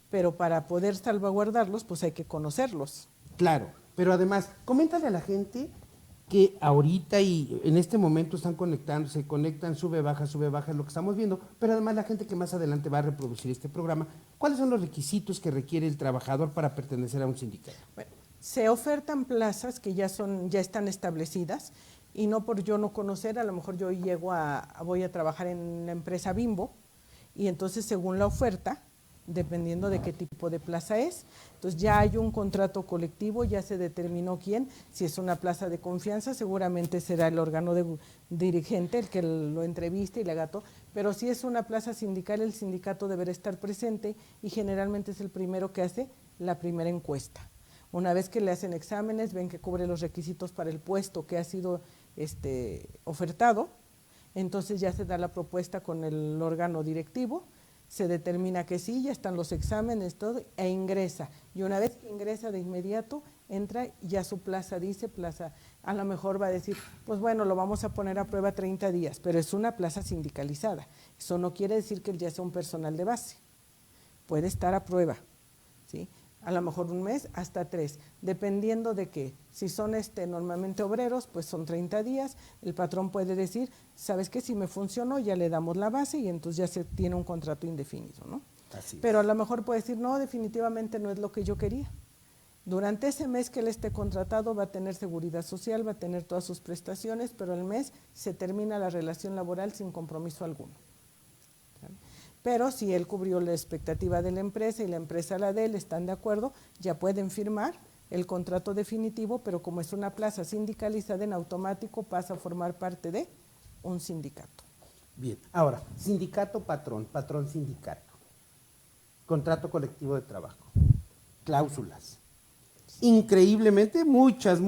[SPEAKER 2] pero para poder salvaguardarlos, pues hay que conocerlos.
[SPEAKER 1] Claro, pero además, coméntale a la gente que ahorita y en este momento están conectando, se conectan, sube, baja, es lo que estamos viendo, pero además la gente que más adelante va a reproducir este programa, ¿cuáles son los requisitos que requiere el trabajador para pertenecer a un sindicato?
[SPEAKER 2] Bueno, se ofertan plazas que ya están establecidas, y no por yo no conocer, a lo mejor yo voy a trabajar en la empresa Bimbo, y entonces según la oferta, dependiendo de qué tipo de plaza es, entonces ya hay un contrato colectivo, ya se determinó quién, si es una plaza de confianza, seguramente será el órgano dirigente el que lo entreviste y le haga todo, pero si es una plaza sindical, el sindicato deberá estar presente y generalmente es el primero que hace la primera encuesta. Una vez que le hacen exámenes, ven que cubre los requisitos para el puesto que ha sido ofertado, entonces ya se da la propuesta con el órgano directivo, se determina que sí, ya están los exámenes, todo, e ingresa. Y una vez que ingresa de inmediato, entra y ya su plaza dice, a lo mejor va a decir, pues bueno, lo vamos a poner a prueba 30 días, pero es una plaza sindicalizada. Eso no quiere decir que él ya sea un personal de base, puede estar a prueba, ¿sí? A lo mejor un mes hasta 3, dependiendo de qué. Si son normalmente obreros, pues son 30 días, el patrón puede decir, ¿sabes qué? Si me funcionó, ya le damos la base y entonces ya se tiene un contrato indefinido, ¿no? Pero a lo mejor puede decir, no, definitivamente no es lo que yo quería. Durante ese mes que él esté contratado va a tener seguridad social, va a tener todas sus prestaciones, pero al mes se termina la relación laboral sin compromiso alguno. ¿Sabe? Pero si él cubrió la expectativa de la empresa y la empresa la de él, están de acuerdo, ya pueden firmar el contrato definitivo, pero como es una plaza sindicalizada, en automático pasa a formar parte de un sindicato.
[SPEAKER 1] Bien, ahora, sindicato patrón, patrón sindicato, contrato colectivo de trabajo, cláusulas. Increíblemente muchas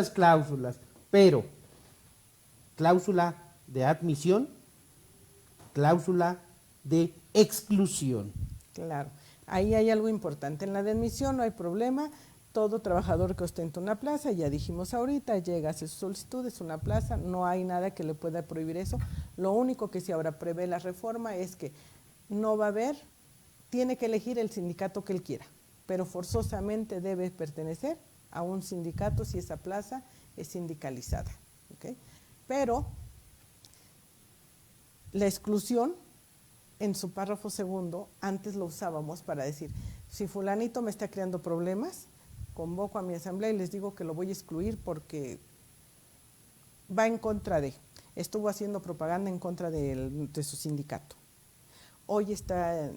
[SPEAKER 1] cláusulas, pero cláusula de admisión, cláusula de exclusión.
[SPEAKER 2] Claro, ahí hay algo importante. En la de admisión no hay problema, todo trabajador que ostenta una plaza, ya dijimos ahorita, llega, hace su solicitud, es una plaza, no hay nada que le pueda prohibir eso. Lo único que si ahora prevé la reforma es que no va a haber, tiene que elegir el sindicato que él quiera, pero forzosamente debe pertenecer a un sindicato si esa plaza es sindicalizada, ¿okay? Pero la exclusión, en su párrafo segundo, antes lo usábamos para decir, si fulanito me está creando problemas, convoco a mi asamblea y les digo que lo voy a excluir porque va en contra de, estuvo haciendo propaganda en contra de su sindicato. Hoy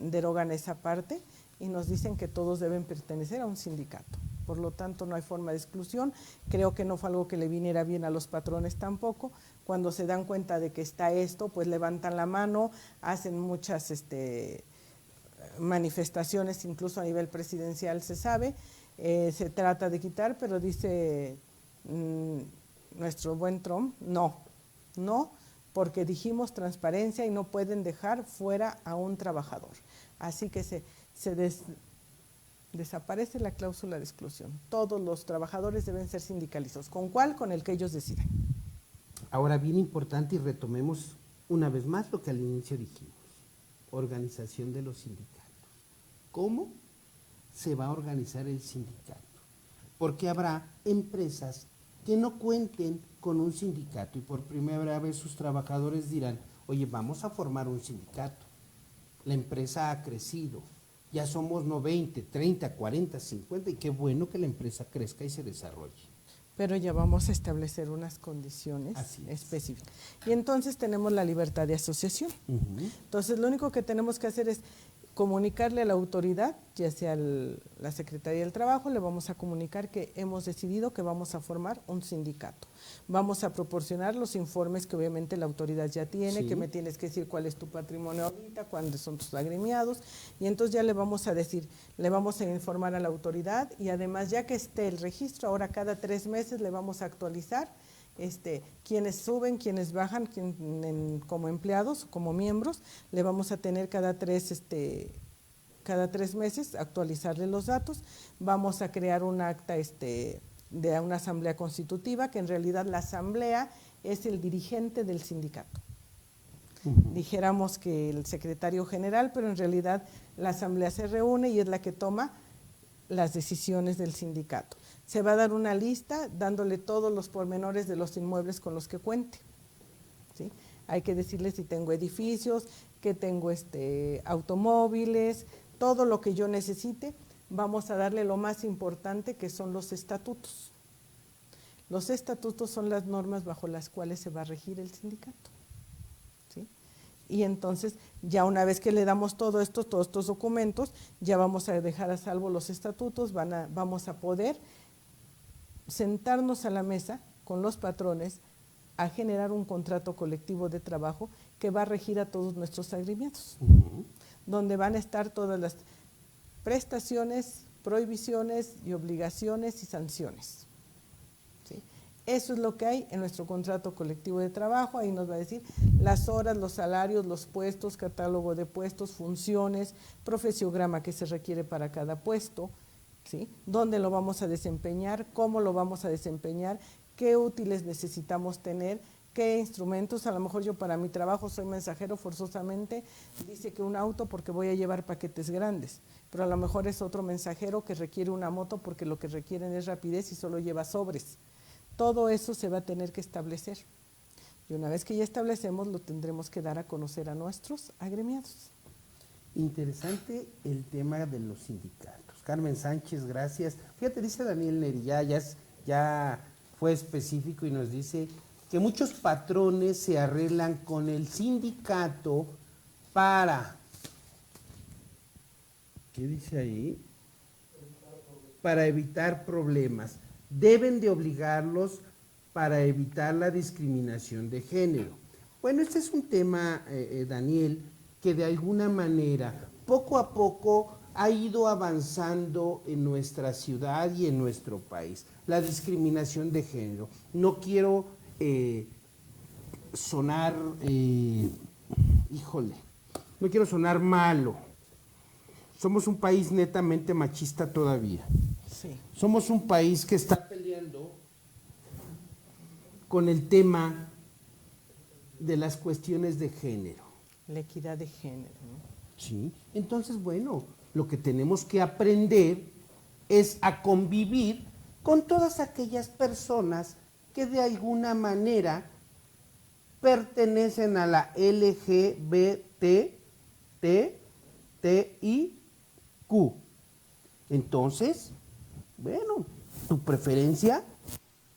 [SPEAKER 2] derogan esa parte y nos dicen que todos deben pertenecer a un sindicato. Por lo tanto, no hay forma de exclusión. Creo que no fue algo que le viniera bien a los patrones tampoco. Cuando se dan cuenta de que está esto, pues levantan la mano, hacen muchas manifestaciones, incluso a nivel presidencial se sabe. Se trata de quitar, pero dice nuestro buen Trump, no, porque dijimos transparencia y no pueden dejar fuera a un trabajador. Así que desaparece la cláusula de exclusión. Todos los trabajadores deben ser sindicalizados. ¿Con cuál? Con el que ellos decidan.
[SPEAKER 1] Ahora, bien importante, y retomemos una vez más lo que al inicio dijimos, organización de los sindicatos. ¿Cómo se va a organizar el sindicato? Porque habrá empresas que no cuenten con un sindicato y por primera vez sus trabajadores dirán, oye, vamos a formar un sindicato. La empresa ha crecido, ya somos no 20, 30, 40, 50 y qué bueno que la empresa crezca y se desarrolle.
[SPEAKER 2] Pero ya vamos a establecer unas condiciones específicas. Y entonces tenemos la libertad de asociación. Entonces lo único que tenemos que hacer es, comunicarle a la autoridad, ya sea la Secretaría del Trabajo, le vamos a comunicar que hemos decidido que vamos a formar un sindicato. Vamos a proporcionar los informes que obviamente la autoridad ya tiene,
[SPEAKER 1] Sí.
[SPEAKER 2] que me tienes que decir cuál es tu patrimonio ahorita, cuáles son tus agremiados, y entonces ya le vamos a decir, le vamos a informar a la autoridad, y además ya que esté el registro, ahora cada 3 meses le vamos a actualizar quienes suben, quienes bajan, como empleados, como miembros, le vamos a tener cada 3 meses actualizarle los datos. Vamos a crear un acta de una asamblea constitutiva, que en realidad la asamblea es el dirigente del sindicato. Dijéramos que el secretario general, pero en realidad la asamblea se reúne y es la que toma las decisiones del sindicato. Se va a dar una lista dándole todos los pormenores de los inmuebles con los que cuente, ¿sí? Hay que decirle si tengo edificios, que tengo automóviles, todo lo que yo necesite. Vamos a darle lo más importante, que son los estatutos. Los estatutos son las normas bajo las cuales se va a regir el sindicato, ¿sí? Y entonces, ya una vez que le damos todos estos documentos, ya vamos a dejar a salvo los estatutos, vamos a poder sentarnos a la mesa con los patrones a generar un contrato colectivo de trabajo que va a regir a todos nuestros agremiados, donde van a estar todas las prestaciones, prohibiciones y obligaciones y sanciones, ¿sí? Eso es lo que hay en nuestro contrato colectivo de trabajo. Ahí nos va a decir las horas, los salarios, los puestos, catálogo de puestos, funciones, profesiograma que se requiere para cada puesto, ¿sí? ¿Dónde lo vamos a desempeñar? ¿Cómo lo vamos a desempeñar? ¿Qué útiles necesitamos tener? ¿Qué instrumentos? A lo mejor yo para mi trabajo soy mensajero, forzosamente dice que un auto porque voy a llevar paquetes grandes, pero a lo mejor es otro mensajero que requiere una moto porque lo que requieren es rapidez y solo lleva sobres. Todo eso se va a tener que establecer. Y una vez que ya establecemos, lo tendremos que dar a conocer a nuestros agremiados.
[SPEAKER 1] Interesante el tema de los sindicatos. Carmen Sánchez, gracias. Fíjate, dice Daniel Neri, ya fue específico y nos dice que muchos patrones se arreglan con el sindicato para, ¿qué dice ahí? Para evitar problemas. Deben de obligarlos para evitar la discriminación de género. Bueno, este es un tema, Daniel, que de alguna manera, poco a poco, ha ido avanzando en nuestra ciudad y en nuestro país. La discriminación de género. No quiero sonar, no quiero sonar malo. Somos un país netamente machista todavía.
[SPEAKER 2] Sí.
[SPEAKER 1] Somos un país que está peleando con el tema de las cuestiones de género.
[SPEAKER 2] La equidad de género, ¿no?
[SPEAKER 1] Sí. Entonces, bueno, lo que tenemos que aprender es a convivir con todas aquellas personas que de alguna manera pertenecen a la LGBTTIQ. Entonces, bueno, tu preferencia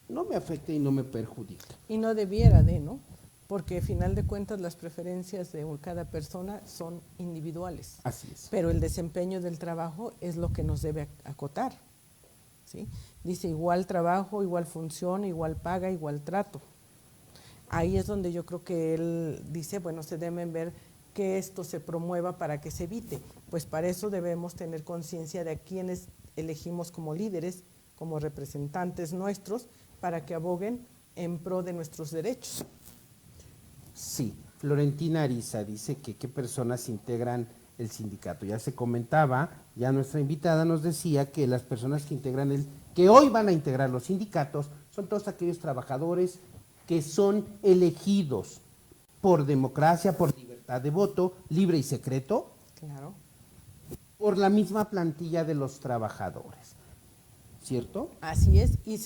[SPEAKER 1] no me afecta y no me perjudica.
[SPEAKER 2] Y no debiera de, ¿no? Porque al final de cuentas las preferencias de cada persona son individuales.
[SPEAKER 1] Así es.
[SPEAKER 2] Pero el desempeño del trabajo es lo que nos debe acotar, ¿sí? Dice igual trabajo, igual función, igual paga, igual trato. Ahí es donde yo creo que él dice, bueno, se deben ver que esto se promueva para que se evite. Pues para eso debemos tener conciencia de a quienes elegimos como líderes, como representantes nuestros, para que aboguen en pro de nuestros derechos.
[SPEAKER 1] Sí, Florentina Ariza dice que qué personas integran el sindicato. Ya se comentaba, ya nuestra invitada nos decía que las personas que integran que hoy van a integrar los sindicatos son todos aquellos trabajadores que son elegidos por democracia, por libertad de voto, libre y secreto,
[SPEAKER 2] Claro.
[SPEAKER 1] por la misma plantilla de los trabajadores, ¿cierto?
[SPEAKER 2] Así es, y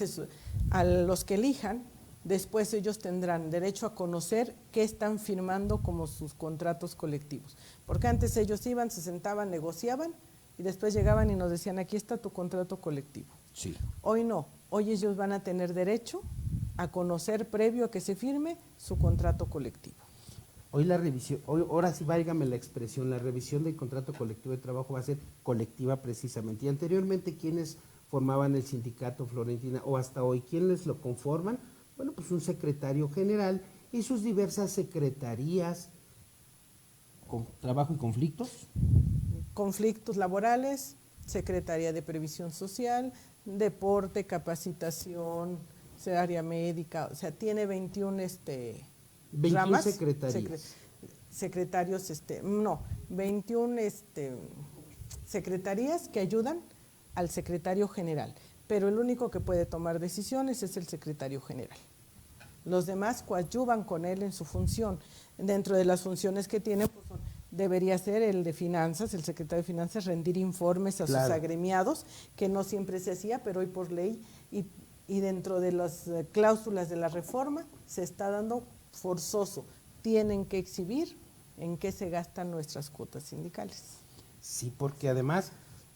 [SPEAKER 2] a los que elijan, después ellos tendrán derecho a conocer qué están firmando como sus contratos colectivos. Porque antes ellos iban, se sentaban, negociaban y después llegaban y nos decían, aquí está tu contrato colectivo.
[SPEAKER 1] Sí.
[SPEAKER 2] Hoy no, hoy ellos van a tener derecho a conocer previo a que se firme su contrato colectivo.
[SPEAKER 1] Hoy la revisión, ahora sí válgame la expresión, la revisión del contrato colectivo de trabajo va a ser colectiva precisamente. Y anteriormente, ¿quiénes formaban el sindicato, Florentina? O hasta hoy, ¿quiénes lo conforman? Bueno, pues un secretario general y sus diversas secretarías con trabajo y conflictos.
[SPEAKER 2] Conflictos laborales, Secretaría de Previsión Social, Deporte, Capacitación, área médica, o sea, tiene 21
[SPEAKER 1] 21
[SPEAKER 2] ramas,
[SPEAKER 1] secretarías.
[SPEAKER 2] secretarios, 21 secretarías que ayudan al secretario general, pero el único que puede tomar decisiones es el secretario general. Los demás coadyuvan con él en su función. Dentro de las funciones que tiene, pues, debería ser el de finanzas, el secretario de finanzas, rendir informes a sus agremiados, que no siempre se hacía, pero hoy por ley y dentro de las cláusulas de la reforma se está dando forzoso. Tienen que exhibir en qué se gastan nuestras cuotas sindicales.
[SPEAKER 1] Sí, porque además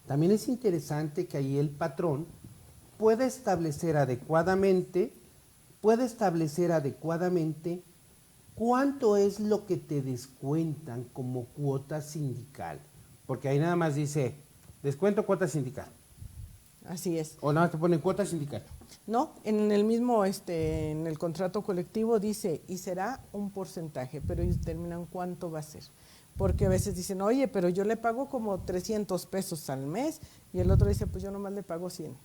[SPEAKER 1] también es interesante que ahí el patrón pueda establecer adecuadamente cuánto es lo que te descuentan como cuota sindical. Porque ahí nada más dice, descuento cuota sindical.
[SPEAKER 2] Así es.
[SPEAKER 1] O nada más te ponen cuota sindical.
[SPEAKER 2] No, en el mismo, en el contrato colectivo dice, y será un porcentaje, pero ellos determinan cuánto va a ser. Porque a veces dicen, oye, pero yo le pago como 300 pesos al mes, y el otro dice, pues yo nomás le pago 100.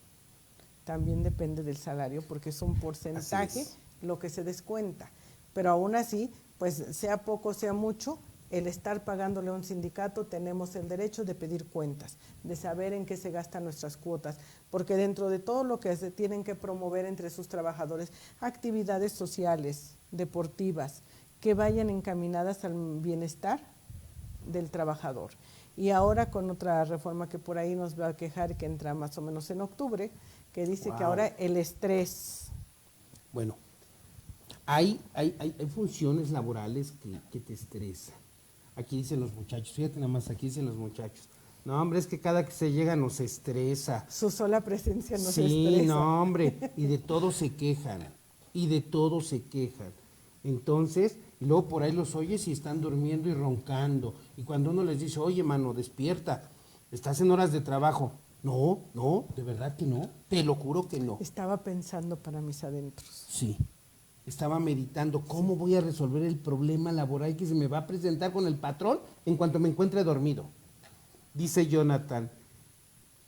[SPEAKER 2] También depende del salario, porque es un porcentaje lo que se descuenta. Pero aún así, pues sea poco, sea mucho, el estar pagándole a un sindicato, tenemos el derecho de pedir cuentas, de saber en qué se gastan nuestras cuotas, porque dentro de todo lo que se tienen que promover entre sus trabajadores, actividades sociales, deportivas, que vayan encaminadas al bienestar del trabajador. Y ahora con otra reforma que por ahí nos va a quejar, que entra más o menos en octubre, que dice que ahora el estrés.
[SPEAKER 1] Bueno, hay funciones laborales que te estresan. Aquí dicen los muchachos, fíjate nada más, aquí dicen los muchachos. No, hombre, es que cada que se llega nos estresa.
[SPEAKER 2] Su sola presencia nos
[SPEAKER 1] estresa.
[SPEAKER 2] Sí,
[SPEAKER 1] no, hombre, y de todo se quejan, Entonces, y luego por ahí los oyes y están durmiendo y roncando. Y cuando uno les dice, oye, mano, despierta, estás en horas de trabajo. No, de verdad que no, te lo juro que no.
[SPEAKER 2] Estaba pensando para mis adentros.
[SPEAKER 1] Sí. Estaba meditando cómo voy a resolver el problema laboral que se me va a presentar con el patrón en cuanto me encuentre dormido. Dice Jonathan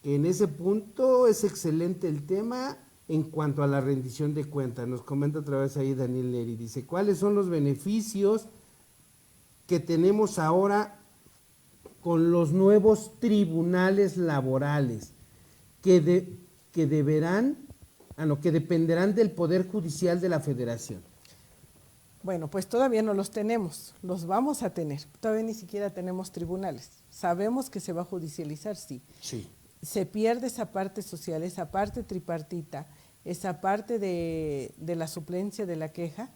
[SPEAKER 1] que en ese punto es excelente el tema en cuanto a la rendición de cuentas. Nos comenta otra vez ahí Daniel Neri. Dice, ¿cuáles son los beneficios que tenemos ahora con los nuevos tribunales laborales que dependerán del Poder Judicial de la Federación?
[SPEAKER 2] Bueno, pues todavía no los tenemos, los vamos a tener. Todavía ni siquiera tenemos tribunales. Sabemos que se va a judicializar, sí.
[SPEAKER 1] Sí.
[SPEAKER 2] Se pierde esa parte social, esa parte tripartita, esa parte de la suplencia de la queja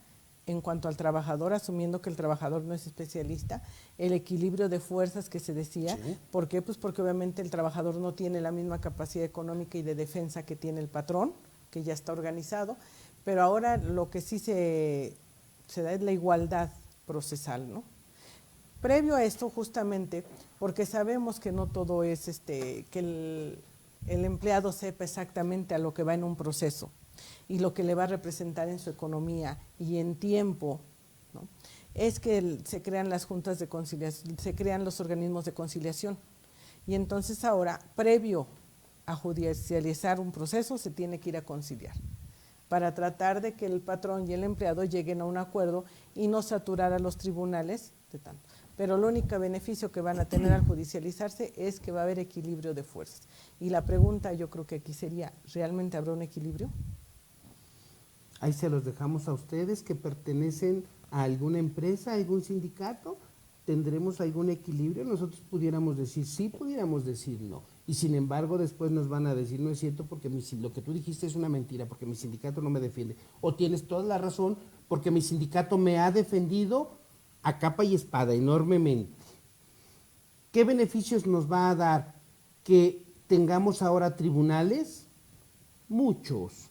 [SPEAKER 2] en cuanto al trabajador, asumiendo que el trabajador no es especialista, el equilibrio de fuerzas que se decía.
[SPEAKER 1] Sí.
[SPEAKER 2] ¿Por qué? Pues porque obviamente el trabajador no tiene la misma capacidad económica y de defensa que tiene el patrón, que ya está organizado, pero ahora lo que sí se da es la igualdad procesal, ¿no? Previo a esto, justamente, porque sabemos que no todo es que el empleado sepa exactamente a lo que va en un proceso y lo que le va a representar en su economía y en tiempo, ¿no? Es que se crean las juntas de conciliación, se crean los organismos de conciliación. Y entonces ahora, previo a judicializar un proceso, se tiene que ir a conciliar para tratar de que el patrón y el empleado lleguen a un acuerdo y no saturar a los tribunales de tanto. Pero el único beneficio que van a tener al judicializarse es que va a haber equilibrio de fuerzas. Y la pregunta yo creo que aquí sería, ¿realmente habrá un equilibrio?
[SPEAKER 1] Ahí se los dejamos a ustedes que pertenecen a alguna empresa, a algún sindicato. ¿Tendremos algún equilibrio? Nosotros pudiéramos decir sí, pudiéramos decir no. Y sin embargo después nos van a decir no es cierto porque lo que tú dijiste es una mentira, porque mi sindicato no me defiende. O tienes toda la razón porque mi sindicato me ha defendido a capa y espada enormemente. ¿Qué beneficios nos va a dar que tengamos ahora tribunales? Muchos.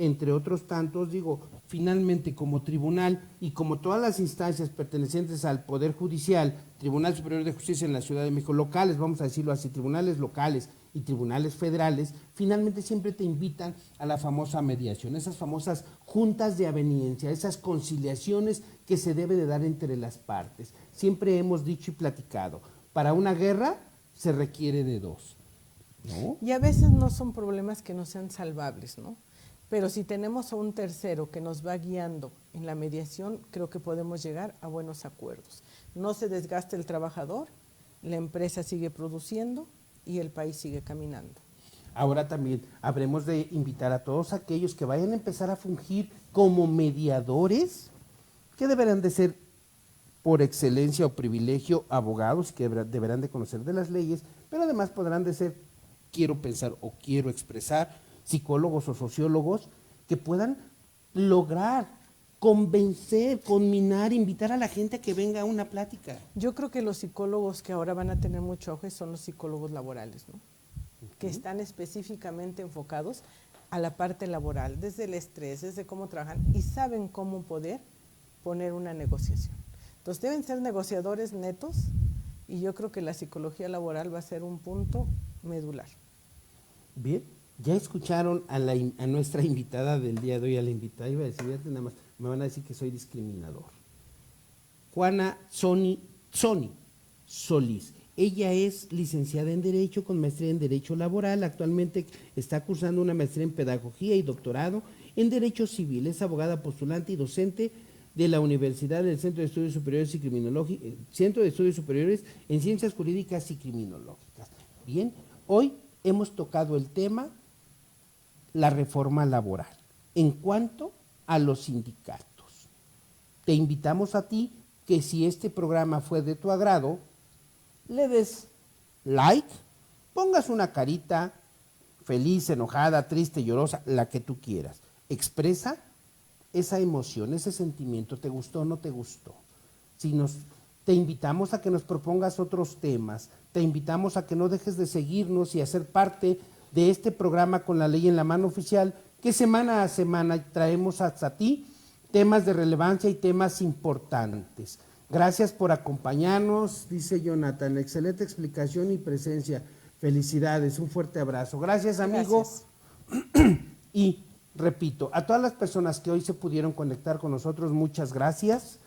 [SPEAKER 1] entre otros tantos, digo, finalmente como tribunal y como todas las instancias pertenecientes al Poder Judicial, Tribunal Superior de Justicia en la Ciudad de México, locales, vamos a decirlo así, tribunales locales y tribunales federales, finalmente siempre te invitan a la famosa mediación, esas famosas juntas de aveniencia, esas conciliaciones que se debe de dar entre las partes. Siempre hemos dicho y platicado, para una guerra se requiere de dos, ¿no?
[SPEAKER 2] Y a veces no son problemas que no sean salvables, ¿no? Pero si tenemos a un tercero que nos va guiando en la mediación, creo que podemos llegar a buenos acuerdos. No se desgasta el trabajador, la empresa sigue produciendo y el país sigue caminando.
[SPEAKER 1] Ahora también habremos de invitar a todos aquellos que vayan a empezar a fungir como mediadores, que deberán de ser por excelencia o privilegio abogados, que deberán de conocer de las leyes, pero además podrán de ser, quiero pensar o quiero expresar, psicólogos o sociólogos que puedan lograr convencer, conminar, invitar a la gente a que venga a una plática.
[SPEAKER 2] Yo creo que los psicólogos que ahora van a tener mucho auge son los psicólogos laborales, ¿no? Que están específicamente enfocados a la parte laboral, desde el estrés, desde cómo trabajan y saben cómo poder poner una negociación. Entonces deben ser negociadores netos y yo creo que la psicología laboral va a ser un punto medular.
[SPEAKER 1] Bien, ya escucharon a nuestra invitada del día de hoy, a la invitada, iba a decir, fíjate, nada más, me van a decir que soy discriminador. Juana Sony Solís. Ella es licenciada en Derecho con maestría en Derecho Laboral, actualmente está cursando una maestría en Pedagogía y doctorado en Derecho Civil, es abogada postulante y docente de la Universidad del Centro de Estudios Superiores y Centro de Estudios Superiores en Ciencias Jurídicas y Criminológicas. Bien, hoy hemos tocado el tema la reforma laboral en cuanto a los sindicatos. Te invitamos a ti que si este programa fue de tu agrado, le des like, pongas una carita feliz, enojada, triste, llorosa, la que tú quieras. Expresa esa emoción, ese sentimiento, ¿te gustó o no te gustó? Te invitamos a que nos propongas otros temas, te invitamos a que no dejes de seguirnos y hacer parte de este programa con la ley en la mano oficial, que semana a semana traemos hasta ti temas de relevancia y temas importantes. Gracias por acompañarnos, dice Jonathan, excelente explicación y presencia. Felicidades, un fuerte abrazo. Gracias, amigo. Gracias. Y repito, a todas las personas que hoy se pudieron conectar con nosotros, muchas gracias.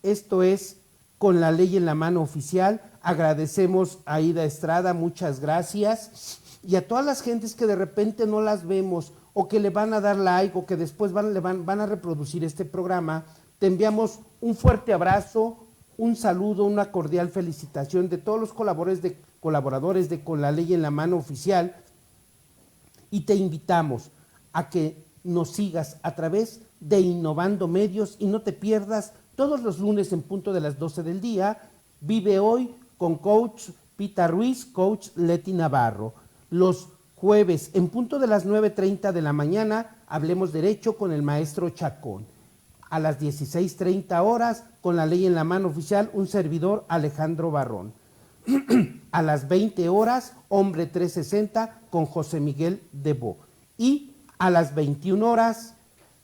[SPEAKER 1] Esto es Con la Ley en la Mano Oficial. Agradecemos a Aida Estrada, muchas gracias. Y a todas las gentes que de repente no las vemos o que le van a dar like o que después van a reproducir este programa, te enviamos un fuerte abrazo, un saludo, una cordial felicitación de todos los colaboradores de Con la Ley en la Mano Oficial y te invitamos a que nos sigas a través de Innovando Medios y no te pierdas todos los lunes en punto de las 12 del día, Vive Hoy con Coach Pita Ruiz, Coach Leti Navarro. Los jueves en punto de las 9:30 de la mañana, Hablemos Derecho con el maestro Chacón. A las 16:30 horas, Con la Ley en la Mano Oficial, un servidor, Alejandro Barrón. A las 20 horas, Hombre 360 con José Miguel Debo. Y a las 21 horas,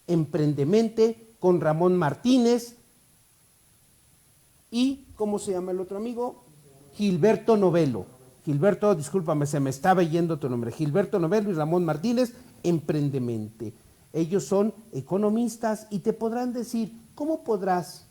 [SPEAKER 1] Emprendemente con Ramón Martínez y, ¿cómo se llama el otro amigo? Gilberto Novelo. Gilberto, discúlpame, se me estaba yendo tu nombre. Gilberto Novelo y Ramón Martínez, Emprendemente. Ellos son economistas y te podrán decir, ¿cómo podrás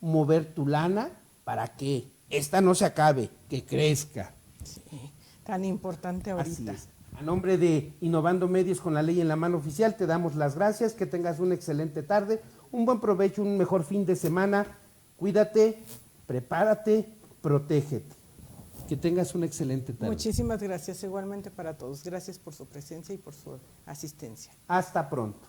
[SPEAKER 1] mover tu lana para que esta no se acabe, que crezca?
[SPEAKER 2] Sí, tan importante ahorita.
[SPEAKER 1] Así es. A nombre de Innovando Medios con la Ley en la Mano Oficial, te damos las gracias, que tengas una excelente tarde, un buen provecho, un mejor fin de semana. Cuídate, prepárate, protégete. Que tengas una excelente tarde.
[SPEAKER 2] Muchísimas gracias, igualmente para todos. Gracias por su presencia y por su asistencia.
[SPEAKER 1] Hasta pronto.